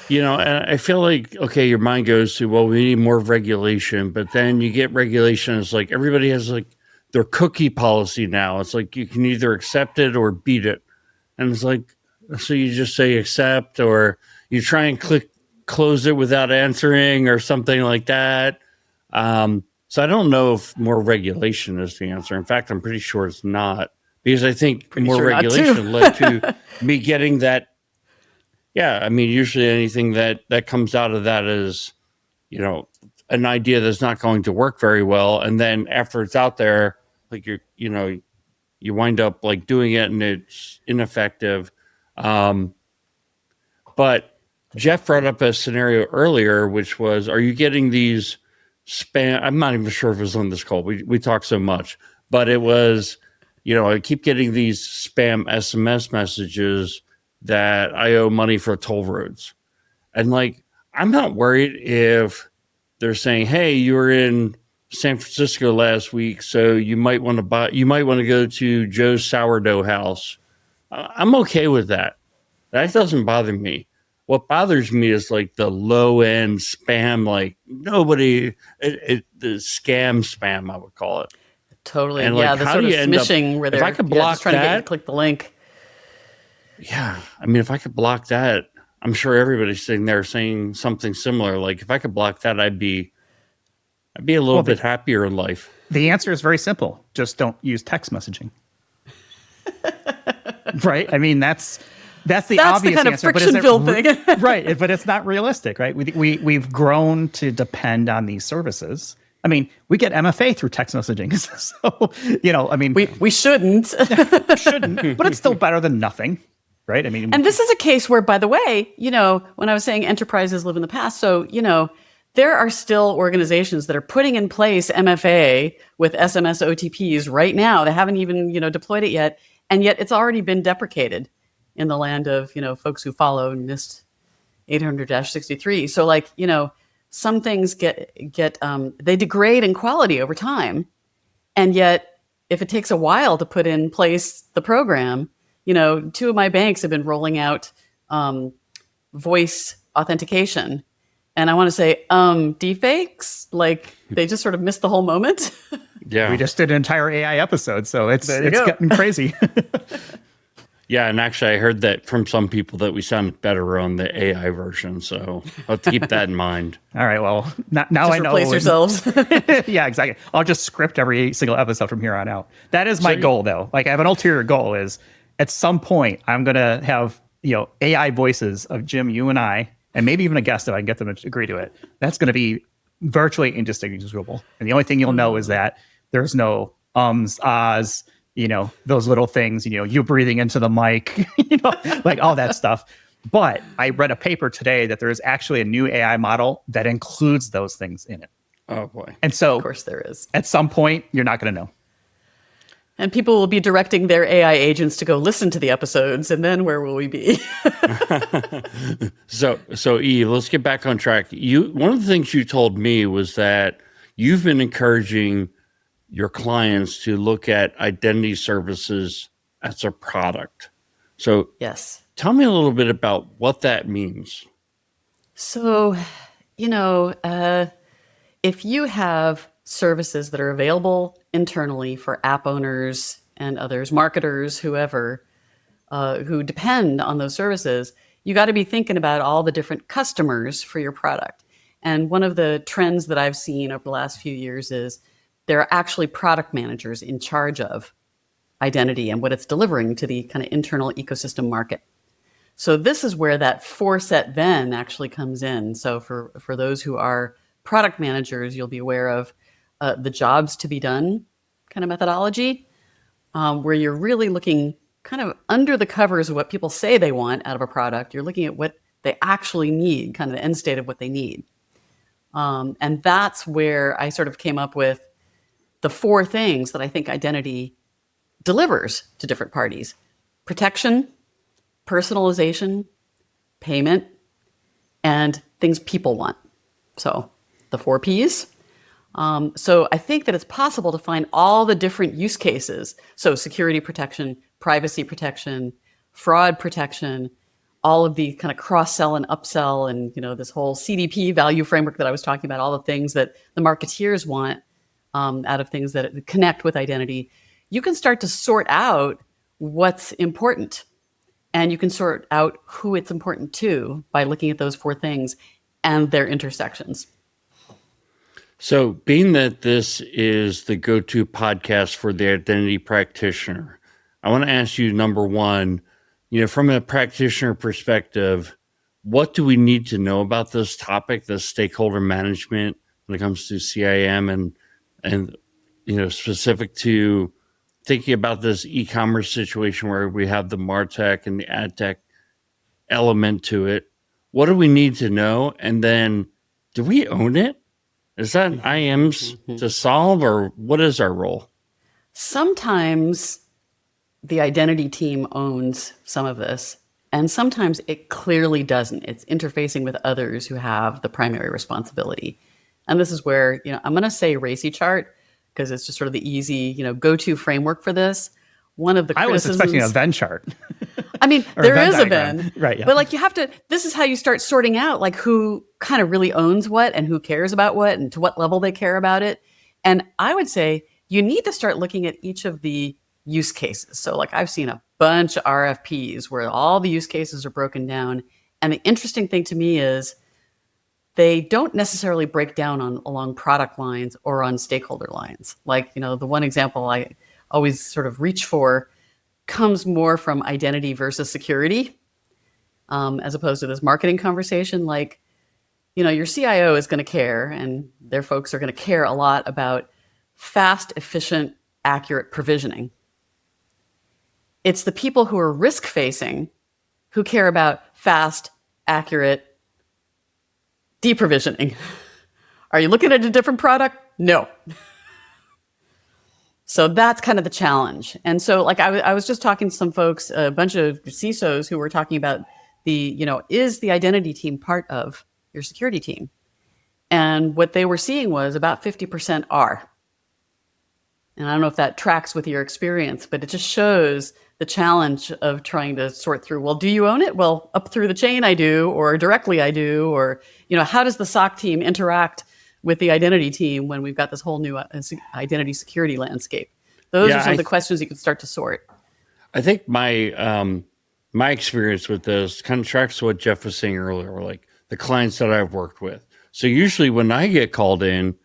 And I feel like, okay, your mind goes to, well, we need more regulation, but then you get regulation. It's like everybody has their cookie policy now. It's like you can either accept it or beat it. And it's like, so you just say accept, or you try and close it without answering or something like that. So I don't know if more regulation is the answer. In fact, I'm pretty sure it's not, because I think more regulation led to me getting that. Yeah, I mean, usually anything that comes out of that is, an idea that's not going to work very well. And then after it's out there, you wind up doing it and it's ineffective. But Jeff brought up a scenario earlier, which was, are you getting these spam? I'm not even sure if it was on this call. We talk so much, but it was, I keep getting these spam SMS messages that I owe money for toll roads. And I'm not worried if they're saying, hey, you were in San Francisco last week, so you might want to go to Joe's sourdough house. I'm okay with that. That doesn't bother me. What bothers me is like the low end spam, like nobody, the scam spam, I would call it. Totally. And Yeah, like, the how sort do of you end up, smishing where if I they're could block just trying to get you to that, click the link. yeah, I mean, if I could block that, I'm sure everybody's sitting there saying something similar. Like, if I could block that, I'd be a little bit happier in life. The answer is very simple. Just don't use text messaging. Right? I mean, that's the obvious kind of answer. friction-filled thing. Right, but it's not realistic, right? We've grown to depend on these services. I mean, we get MFA through text messaging. So, I mean, We shouldn't. shouldn't, but it's still better than nothing, right? I mean, And this is a case where, by the way, when I was saying enterprises live in the past, so, there are still organizations that are putting in place MFA with SMS OTPs right now. They haven't even, deployed it yet. And yet it's already been deprecated in the land of, folks who follow NIST 800-63. So like, some things get they degrade in quality over time. And yet if it takes a while to put in place the program, 2 of my banks have been rolling out voice authentication. And I want to say, deepfakes, like they just sort of missed the whole moment. Yeah. we just did an entire AI episode, so it's getting crazy. Yeah, and actually, I heard that from some people that we sounded better on the AI version. So I'll have to keep that in mind. All right, well, now Just I know. replace yourselves. Yeah, exactly. I'll just script every single episode from here on out. That is my goal, though. Like, I have an ulterior goal is at some point I'm going to have, AI voices of Jim, you and I, and maybe even a guest if I can get them to agree to it. That's going to be virtually indistinguishable. And the only thing you'll know is that there's no ahs, those little things, you breathing into the mic, like all that stuff. But I read a paper today that there is actually a new AI model that includes those things in it. Oh, boy. And so, Of course there is. at some point, you're not going to know. And people will be directing their AI agents to go listen to the episodes, and then where will we be? So Eve, let's get back on track. One of the things you told me was that you've been encouraging your clients to look at identity services as a product. So Yes. tell me a little bit about what that means. So, if you have services that are available internally for app owners and others, marketers, whoever, who depend on those services, you got to be thinking about all the different customers for your product. And one of the trends that I've seen over the last few years is there are actually product managers in charge of identity and what it's delivering to the kind of internal ecosystem market. So this is where that 4-set Venn actually comes in. So for those who are product managers, you'll be aware of the jobs to be done kind of methodology, where you're really looking kind of under the covers of what people say they want out of a product. You're looking at what they actually need, kind of the end state of what they need. And that's where I sort of came up with the 4 things that I think identity delivers to different parties: protection, personalization, payment, and things people want. So the 4 Ps. So I think that it's possible to find all the different use cases. So security protection, privacy protection, fraud protection, all of the kind of cross-sell and upsell and, this whole CDP value framework that I was talking about, all the things that the marketeers want out of things that connect with identity. You can start to sort out what's important. And you can sort out who it's important to by looking at those 4 things and their intersections. So being that this is the go-to podcast for the identity practitioner, I want to ask you, number one, from a practitioner perspective, what do we need to know about this topic, the stakeholder management, when it comes to CIAM and specific to thinking about this e-commerce situation where we have the Martech and the Adtech element to it? What do we need to know? And then do we own it? Is that IAMs to solve, or what is our role? Sometimes the identity team owns some of this, and sometimes it clearly doesn't. It's interfacing with others who have the primary responsibility. And this is where, I'm going to say RACI chart, because it's just sort of the easy, go-to framework for this. One of the criticisms... I was expecting a Venn chart. I mean, Or there Venn is a diagram. Venn, Right, yeah. but like you have to, this is how you start sorting out like who kind of really owns what and who cares about what and to what level they care about it. And I would say you need to start looking at each of the use cases. So like I've seen a bunch of RFPs where all the use cases are broken down. And the interesting thing to me is they don't necessarily break down along product lines or on stakeholder lines. Like, the one example I always sort of reach for comes more from identity versus security, as opposed to this marketing conversation. Like, your CIO is going to care, and their folks are going to care a lot about fast, efficient, accurate provisioning. It's the people who are risk-facing who care about fast, accurate deprovisioning. Are you looking at a different product? No. So that's kind of the challenge. And so like I was just talking to some folks, a bunch of CISOs who were talking about is the identity team part of your security team? And what they were seeing was about 50% are. And I don't know if that tracks with your experience, but it just shows the challenge of trying to sort through, well, do you own it? Well, up through the chain I do, or directly I do, or, how does the SOC team interact with the identity team when we've got this whole new identity security landscape? Those are some of the questions you can start to sort. I think my experience with this kind of tracks what Jeff was saying earlier, like the clients that I've worked with. So usually when I get called in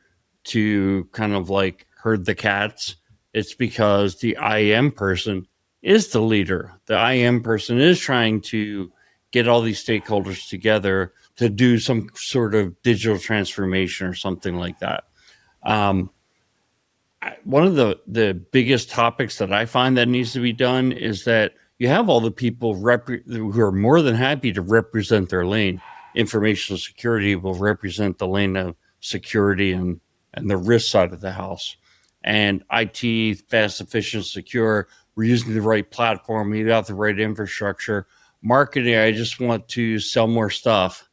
to kind of like herd the cats, it's because the IAM person is the leader. The IAM person is trying to get all these stakeholders together to do some sort of digital transformation or something like that. One of the biggest topics that I find that needs to be done is that you have all the people who are more than happy to represent their lane. Information security will represent the lane of security and the risk side of the house. And IT, fast, efficient, secure, we're using the right platform, we got the right infrastructure. Marketing, I just want to sell more stuff.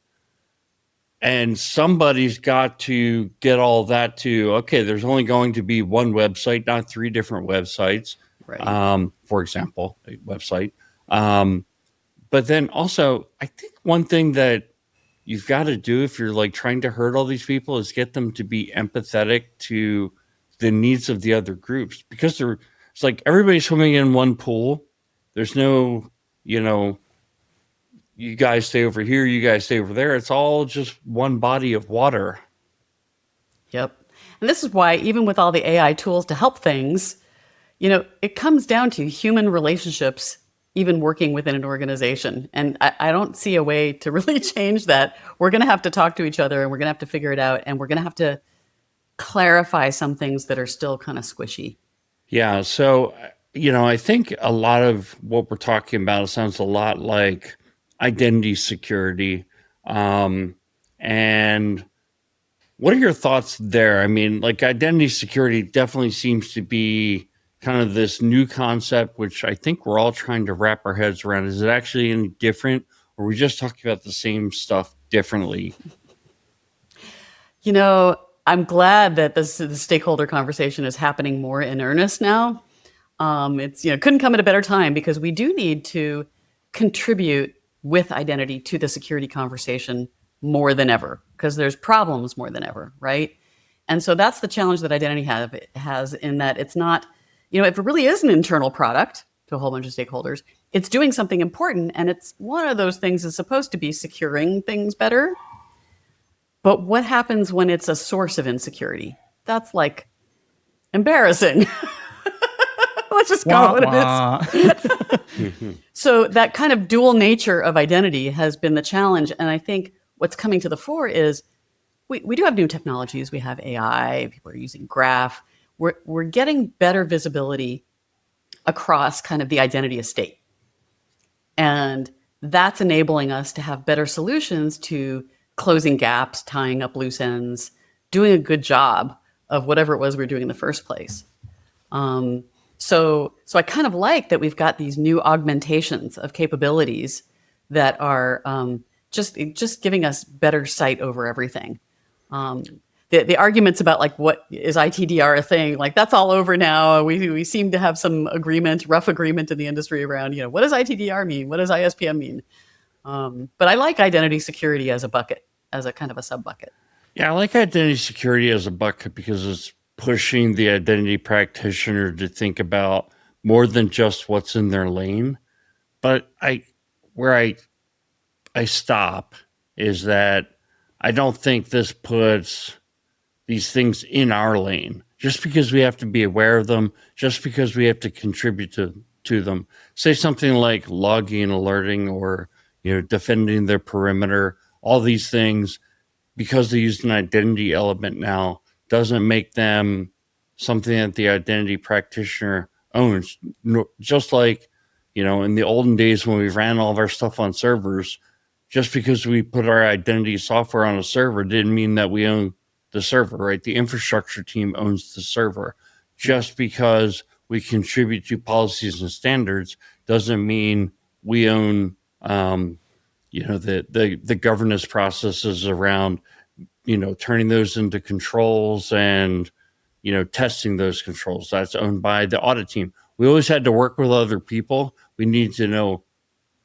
And somebody's got to get all that to, okay, there's only going to be one website, not 3 different websites, Right. for example, a website. But then also, I think one thing that you've got to do if you're like trying to herd all these people is get them to be empathetic to the needs of the other groups, because it's like everybody's swimming in one pool. There's no, you guys stay over here, you guys stay over there. It's all just one body of water. Yep. And this is why even with all the AI tools to help things, it comes down to human relationships, even working within an organization. And I don't see a way to really change that. We're going to have to talk to each other, and we're going to have to figure it out. And we're going to have to clarify some things that are still kind of squishy. Yeah. So, I think a lot of what we're talking about sounds a lot like identity security. And what are your thoughts there? I mean, like identity security definitely seems to be kind of this new concept, which I think we're all trying to wrap our heads around. Is it actually any different, or are we just talking about the same stuff differently? I'm glad that the stakeholder conversation is happening more in earnest now. It's couldn't come at a better time, because we do need to contribute with identity to the security conversation more than ever, because there's problems more than ever, right? And so that's the challenge that identity has in that it's not, if it really is an internal product to a whole bunch of stakeholders, it's doing something important, and it's one of those things that's supposed to be securing things better. But what happens when it's a source of insecurity? That's like embarrassing. Let's just call it what it is. So that kind of dual nature of identity has been the challenge. And I think what's coming to the fore is we do have new technologies. We have AI. People are using graph. We're getting better visibility across kind of the identity estate. And that's enabling us to have better solutions to closing gaps, tying up loose ends, doing a good job of whatever it was we were doing in the first place. So I kind of like that we've got these new augmentations of capabilities that are just giving us better sight over everything. the arguments about like what is ITDR a thing, like that's all over now. We seem to have some rough agreement in the industry around, what does ITDR mean? What does ISPM mean? But I like identity security as a bucket, as a kind of a sub bucket. Yeah, I like identity security as a bucket because it's pushing the identity practitioner to think about more than just what's in their lane. But where I stop is that I don't think this puts these things in our lane just because we have to be aware of them, just because we have to contribute to them. Say something like logging and alerting, or defending their perimeter. All these things, because they use an identity element now, doesn't make them something that the identity practitioner owns. Just like, in the olden days when we ran all of our stuff on servers, just because we put our identity software on a server didn't mean that we own the server, right? The infrastructure team owns the server. Just because we contribute to policies and standards doesn't mean we own, the governance processes around, turning those into controls and, testing those controls. That's owned by the audit team. We always had to work with other people. We need to know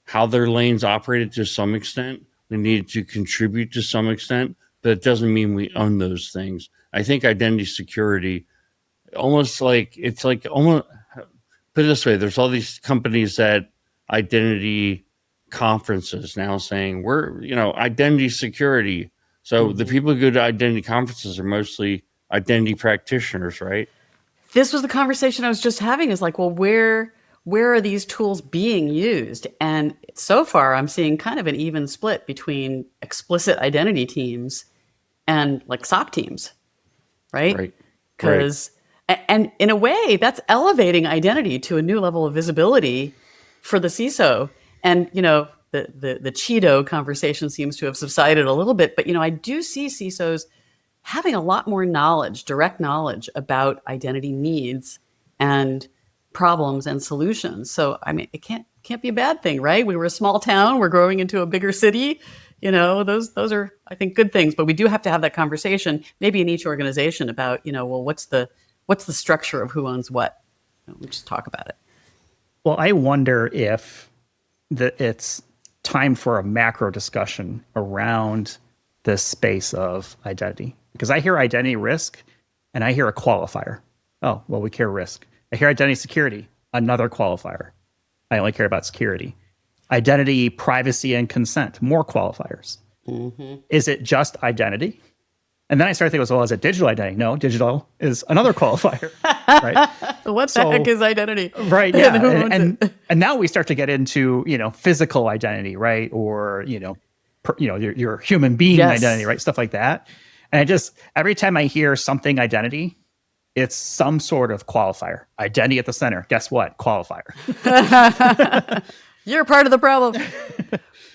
how their lanes operated to some extent. We need to contribute to some extent, but it doesn't mean we own those things. I think identity security, almost put it this way, there's all these companies at identity conferences now saying we're, identity security. So the people who go to identity conferences are mostly identity practitioners, right? This was the conversation I was just having, is like, well, where are these tools being used? And so far I'm seeing kind of an even split between explicit identity teams and like SOC teams, right? Because, and in a way that's elevating identity to a new level of visibility for the CISO. And, the Cheeto conversation seems to have subsided a little bit, but, I do see CISOs having a lot more knowledge, direct knowledge about identity needs and problems and solutions. So, I mean, it can't be a bad thing, right? We were a small town, we're growing into a bigger city. Those are, I think, good things, but we do have to have that conversation, maybe in each organization, about, well, what's the structure of who owns what? We just talk about it. Well, I wonder if it's time for a macro discussion around this space of identity, because I hear identity risk and I hear a qualifier. Oh, well, we care risk. I hear identity security, another qualifier. I only care about security. Identity, privacy, and consent, more qualifiers. Mm-hmm. Is it just identity? And then I started thinking, well, is it digital identity? No, digital is another qualifier, right? What the heck is identity? Right, yeah. and now we start to get into, physical identity, right? Or, your human being identity, right? Stuff like that. And every time I hear something identity, it's some sort of qualifier. Identity at the center. Guess what? Qualifier. You're part of the problem.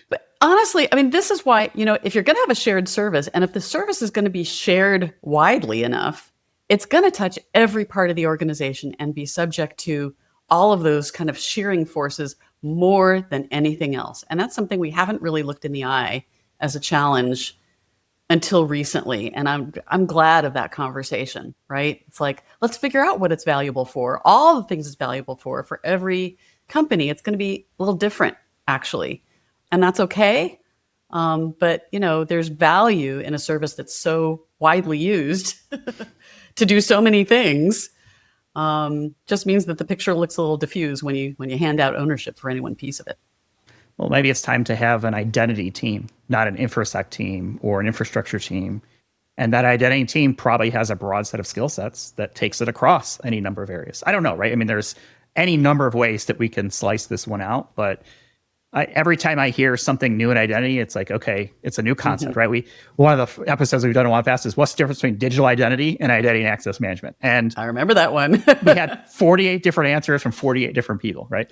But honestly, I mean, this is why, if you're going to have a shared service, and if the service is going to be shared widely enough, it's going to touch every part of the organization and be subject to all of those kind of shearing forces more than anything else. And that's something we haven't really looked in the eye as a challenge until recently. And I'm glad of that conversation, right? It's like, let's figure out what it's valuable for. All the things it's valuable for every company. It's going to be a little different, actually. And that's okay. But, there's value in a service that's so widely used to do so many things. Just means that the picture looks a little diffuse when you hand out ownership for any one piece of it. Well, maybe it's time to have an identity team, not an infosec team or an infrastructure team. And that identity team probably has a broad set of skill sets that takes it across any number of areas. I don't know, right? I mean, there's any number of ways that we can slice this one out, but every time I hear something new in identity, it's like, okay, it's a new concept, right? One of the episodes we've done a while past is what's the difference between digital identity and identity and access management? And I remember that one. we had 48 different answers from 48 different people, right?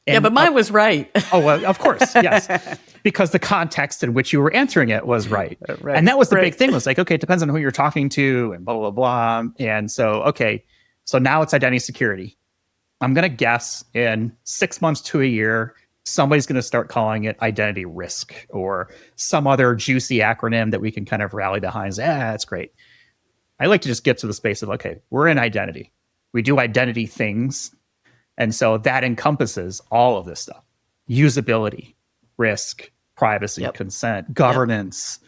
And, yeah, but mine was right. Oh, well, of course, yes. Because the context in which you were answering it was right. And that was the big thing, was like, okay, it depends on who you're talking to and blah, blah, blah. And so, okay, so now it's identity security. I'm going to guess in 6 months to a year, somebody's going to start calling it identity risk or some other juicy acronym that we can kind of rally behind. That's great. I like to just get to the space of, okay, we're in identity. We do identity things. And so that encompasses all of this stuff. Usability, risk, privacy, consent, governance,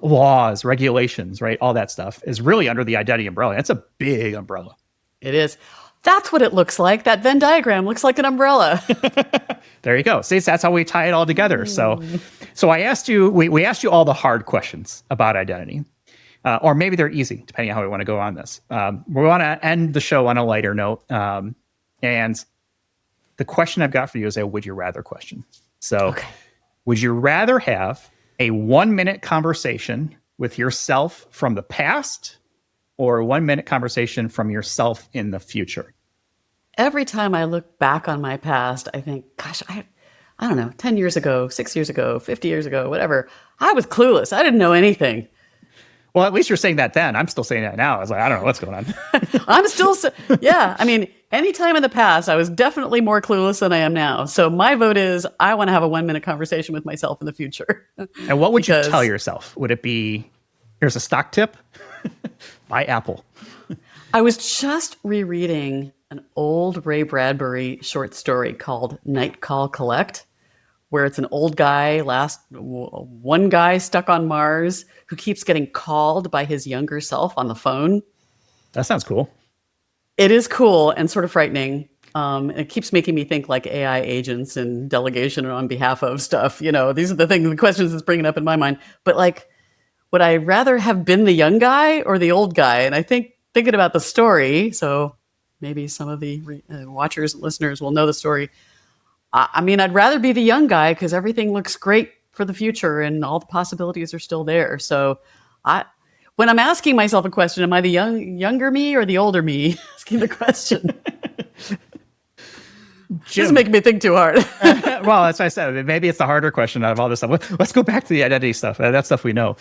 laws, regulations, right? All that stuff is really under the identity umbrella. That's a big umbrella. It is. That's what it looks like. That Venn diagram looks like an umbrella. There you go. See, that's how we tie it all together. So I asked you, we asked you all the hard questions about identity. Or maybe they're easy, depending on how we want to go on this. We want to end the show on a lighter note. And the question I've got for you is a would you rather question. So would you rather have a 1-minute conversation with yourself from the past or a 1-minute conversation from yourself in the future? Every time I look back on my past, I think, gosh, I don't know, 10 years ago, 6 years ago, 50 years ago, whatever, I was clueless. I didn't know anything. Well, at least you're saying that then. I'm still saying that now. I was like, I don't know what's going on. I'm still, I mean, any time in the past, I was definitely more clueless than I am now. So my vote is I want to have a 1-minute conversation with myself in the future. And what would you tell yourself? Would it be, here's a stock tip, buy Apple? I was just rereading an old Ray Bradbury short story called Night Call Collect, where it's an old guy, one guy stuck on Mars who keeps getting called by his younger self on the phone. That sounds cool. It is cool and sort of frightening. It keeps making me think like AI agents and delegation on behalf of stuff. You know, these are the questions it's bringing up in my mind. But like, would I rather have been the young guy or the old guy? And I think thinking about the story, so maybe some of the watchers and listeners will know the story. I mean, I'd rather be the young guy because everything looks great for the future and all the possibilities are still there. So when I'm asking myself a question, am I the younger me or the older me asking the question? Just making me think too hard. Well, that's what I said. Maybe it's the harder question out of all this stuff. Let's go back to the identity stuff. That stuff we know.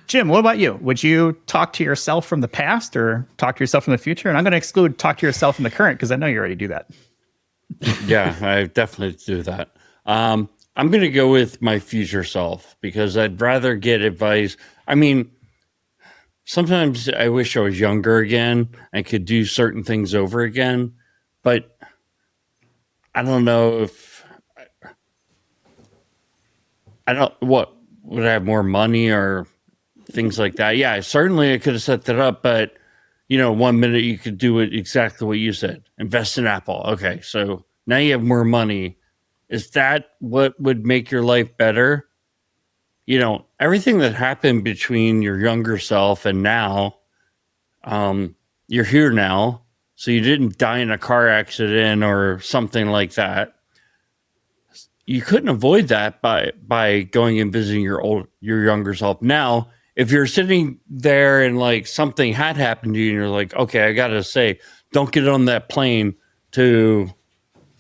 Jim, what about you? Would you talk to yourself from the past or talk to yourself from the future? And I'm going to exclude talk to yourself from the current because I know you already do that. Yeah, I definitely do that. I'm going to go with my future self because I'd rather get advice. I mean, sometimes I wish I was younger again and could do certain things over again, but I don't know if what would I have more money or things like that. Yeah, certainly I could have set that up, but 1 minute you could do it exactly what you said. Invest in Apple. Okay, so now you have more money. Is that what would make your life better? Everything that happened between your younger self and now, you're here now. So you didn't die in a car accident or something like that. You couldn't avoid that by going and visiting your younger self. Now, if you're sitting there and like something had happened to you and you're like, okay, I got to say, don't get on that plane to,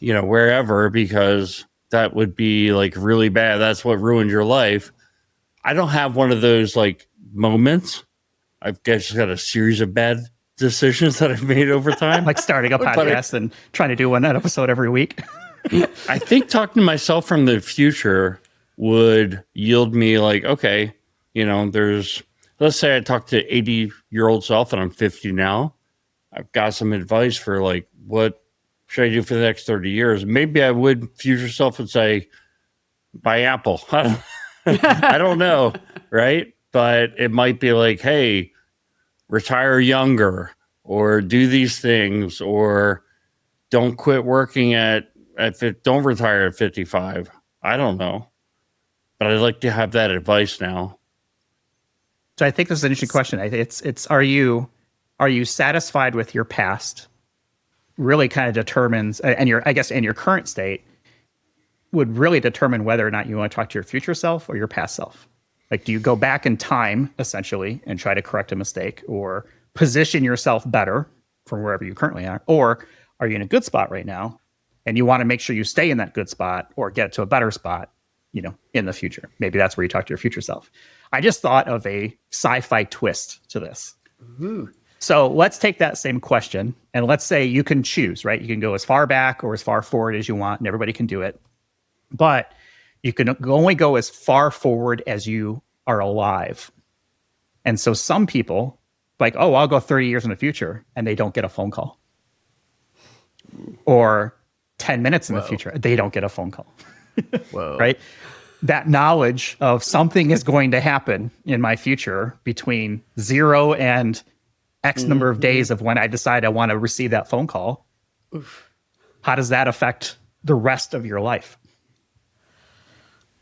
wherever, because that would be like really bad. That's what ruined your life. I don't have one of those like moments. I've just got a series of bad decisions that I've made over time. Like starting a podcast and trying to do one episode every week. I think talking to myself from the future would yield me like, okay, let's say I talk to 80-year-old self and I'm 50 now. I've got some advice for like, what should I do for the next 30 years? Maybe I would future self would say, buy Apple. I don't know. Right. But it might be like, hey, retire younger or do these things or don't quit working don't retire at 55. I don't know. But I'd like to have that advice now. So I think this is an interesting question. It's are you satisfied with your past? Really kind of determines, and your current state would really determine whether or not you want to talk to your future self or your past self. Like, do you go back in time essentially and try to correct a mistake or position yourself better from wherever you currently are, or are you in a good spot right now and you want to make sure you stay in that good spot or get to a better spot, in the future? Maybe that's where you talk to your future self. I just thought of a sci-fi twist to this. Ooh. So let's take that same question and let's say you can choose, right? You can go as far back or as far forward as you want and everybody can do it. But you can only go as far forward as you are alive. And so some people, like, oh, I'll go 30 years in the future, and they don't get a phone call. Or 10 minutes in the future, they don't get a phone call. Whoa. Right? That knowledge of something is going to happen in my future between 0 and X number of days of when I decide I want to receive that phone call. Oof. How does that affect the rest of your life?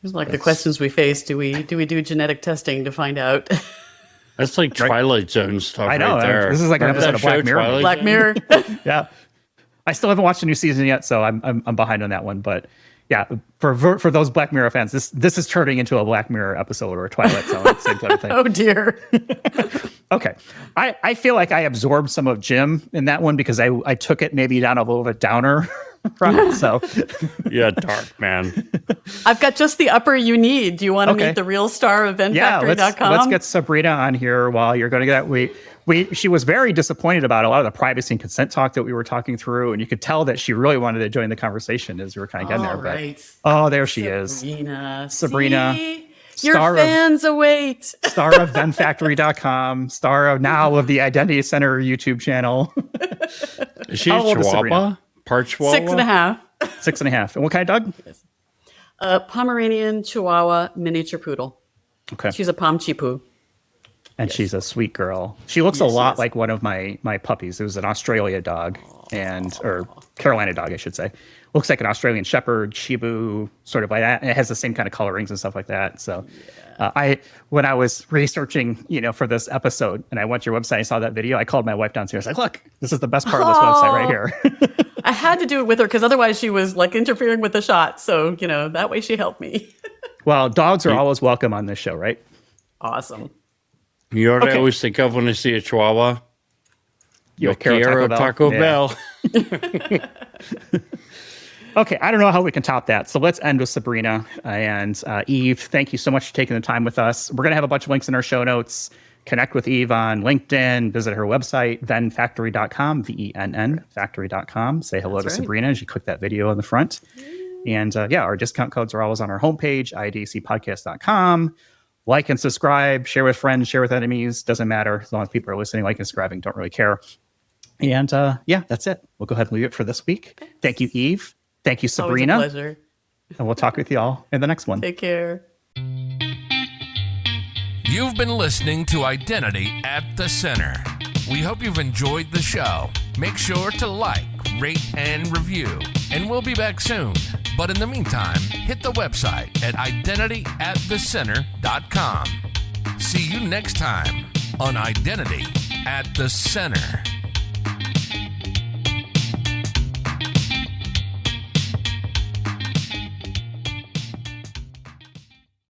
It's like the questions we face. Do we do genetic testing to find out? That's like Twilight Zone stuff. I know. Right there. This is like an Remember episode that of Black show, Mirror. Twilight Black Zone? Mirror. Yeah. I still haven't watched the new season yet, so I'm behind on that one. But yeah, for those Black Mirror fans, this is turning into a Black Mirror episode or a Twilight Zone, same kind of thing. Oh dear. Okay. I feel like I absorbed some of Jim in that one because I took it maybe down a little bit downer. Right. So Yeah, dark, man. I've got just the upper you need. Do you want to meet the real star of VennFactory.com? let's get Sabrina on here while you're going to get that. She was very disappointed about a lot of the privacy and consent talk that we were talking through, and you could tell that she really wanted to join the conversation as we were kind of getting there. Right. But there she is. Sabrina. See? Your fans await. Star of VennFactory.com, star of now of the Identity Center YouTube channel. Is she How a old is Chihuahua? Sabrina? Part Chihuahua? 6.5. 6.5. And what kind of dog? Pomeranian Chihuahua miniature poodle. Okay. She's a Pomchipu. And she's a sweet girl. She looks a lot like one of my puppies. It was an Australia dog or Carolina dog, I should say. Looks like an Australian Shepherd, Shibu, sort of like that. And it has the same kind of colorings and stuff like that. So when I was researching, for this episode and I went to your website, I saw that video, I called my wife downstairs. Like, look, this is the best part of this website right here. I had to do it with her because otherwise she was like interfering with the shot. So, that way she helped me. Well, dogs are always welcome on this show, right? Awesome. You know what I always think of when I see a Chihuahua? Yo quiero Taco Bell. Okay, I don't know how we can top that. So let's end with Sabrina and Eve. Thank you so much for taking the time with us. We're going to have a bunch of links in our show notes. Connect with Eve on LinkedIn. Visit her website, VennFactory.com, VENN, factory.com. Say hello to Sabrina as you click that video on the front. And our discount codes are always on our homepage, idacpodcast.com. Like and subscribe, share with friends, share with enemies. Doesn't matter. As long as people are listening, like and subscribing, don't really care. And that's it. We'll go ahead and leave it for this week. Thank you, Eve. Thank you, Sabrina. Always a pleasure. And we'll talk with you all in the next one. Take care. You've been listening to Identity at the Center. We hope you've enjoyed the show. Make sure to like, rate, and review. And we'll be back soon. But in the meantime, hit the website at identityatthecenter.com. See you next time on Identity at the Center.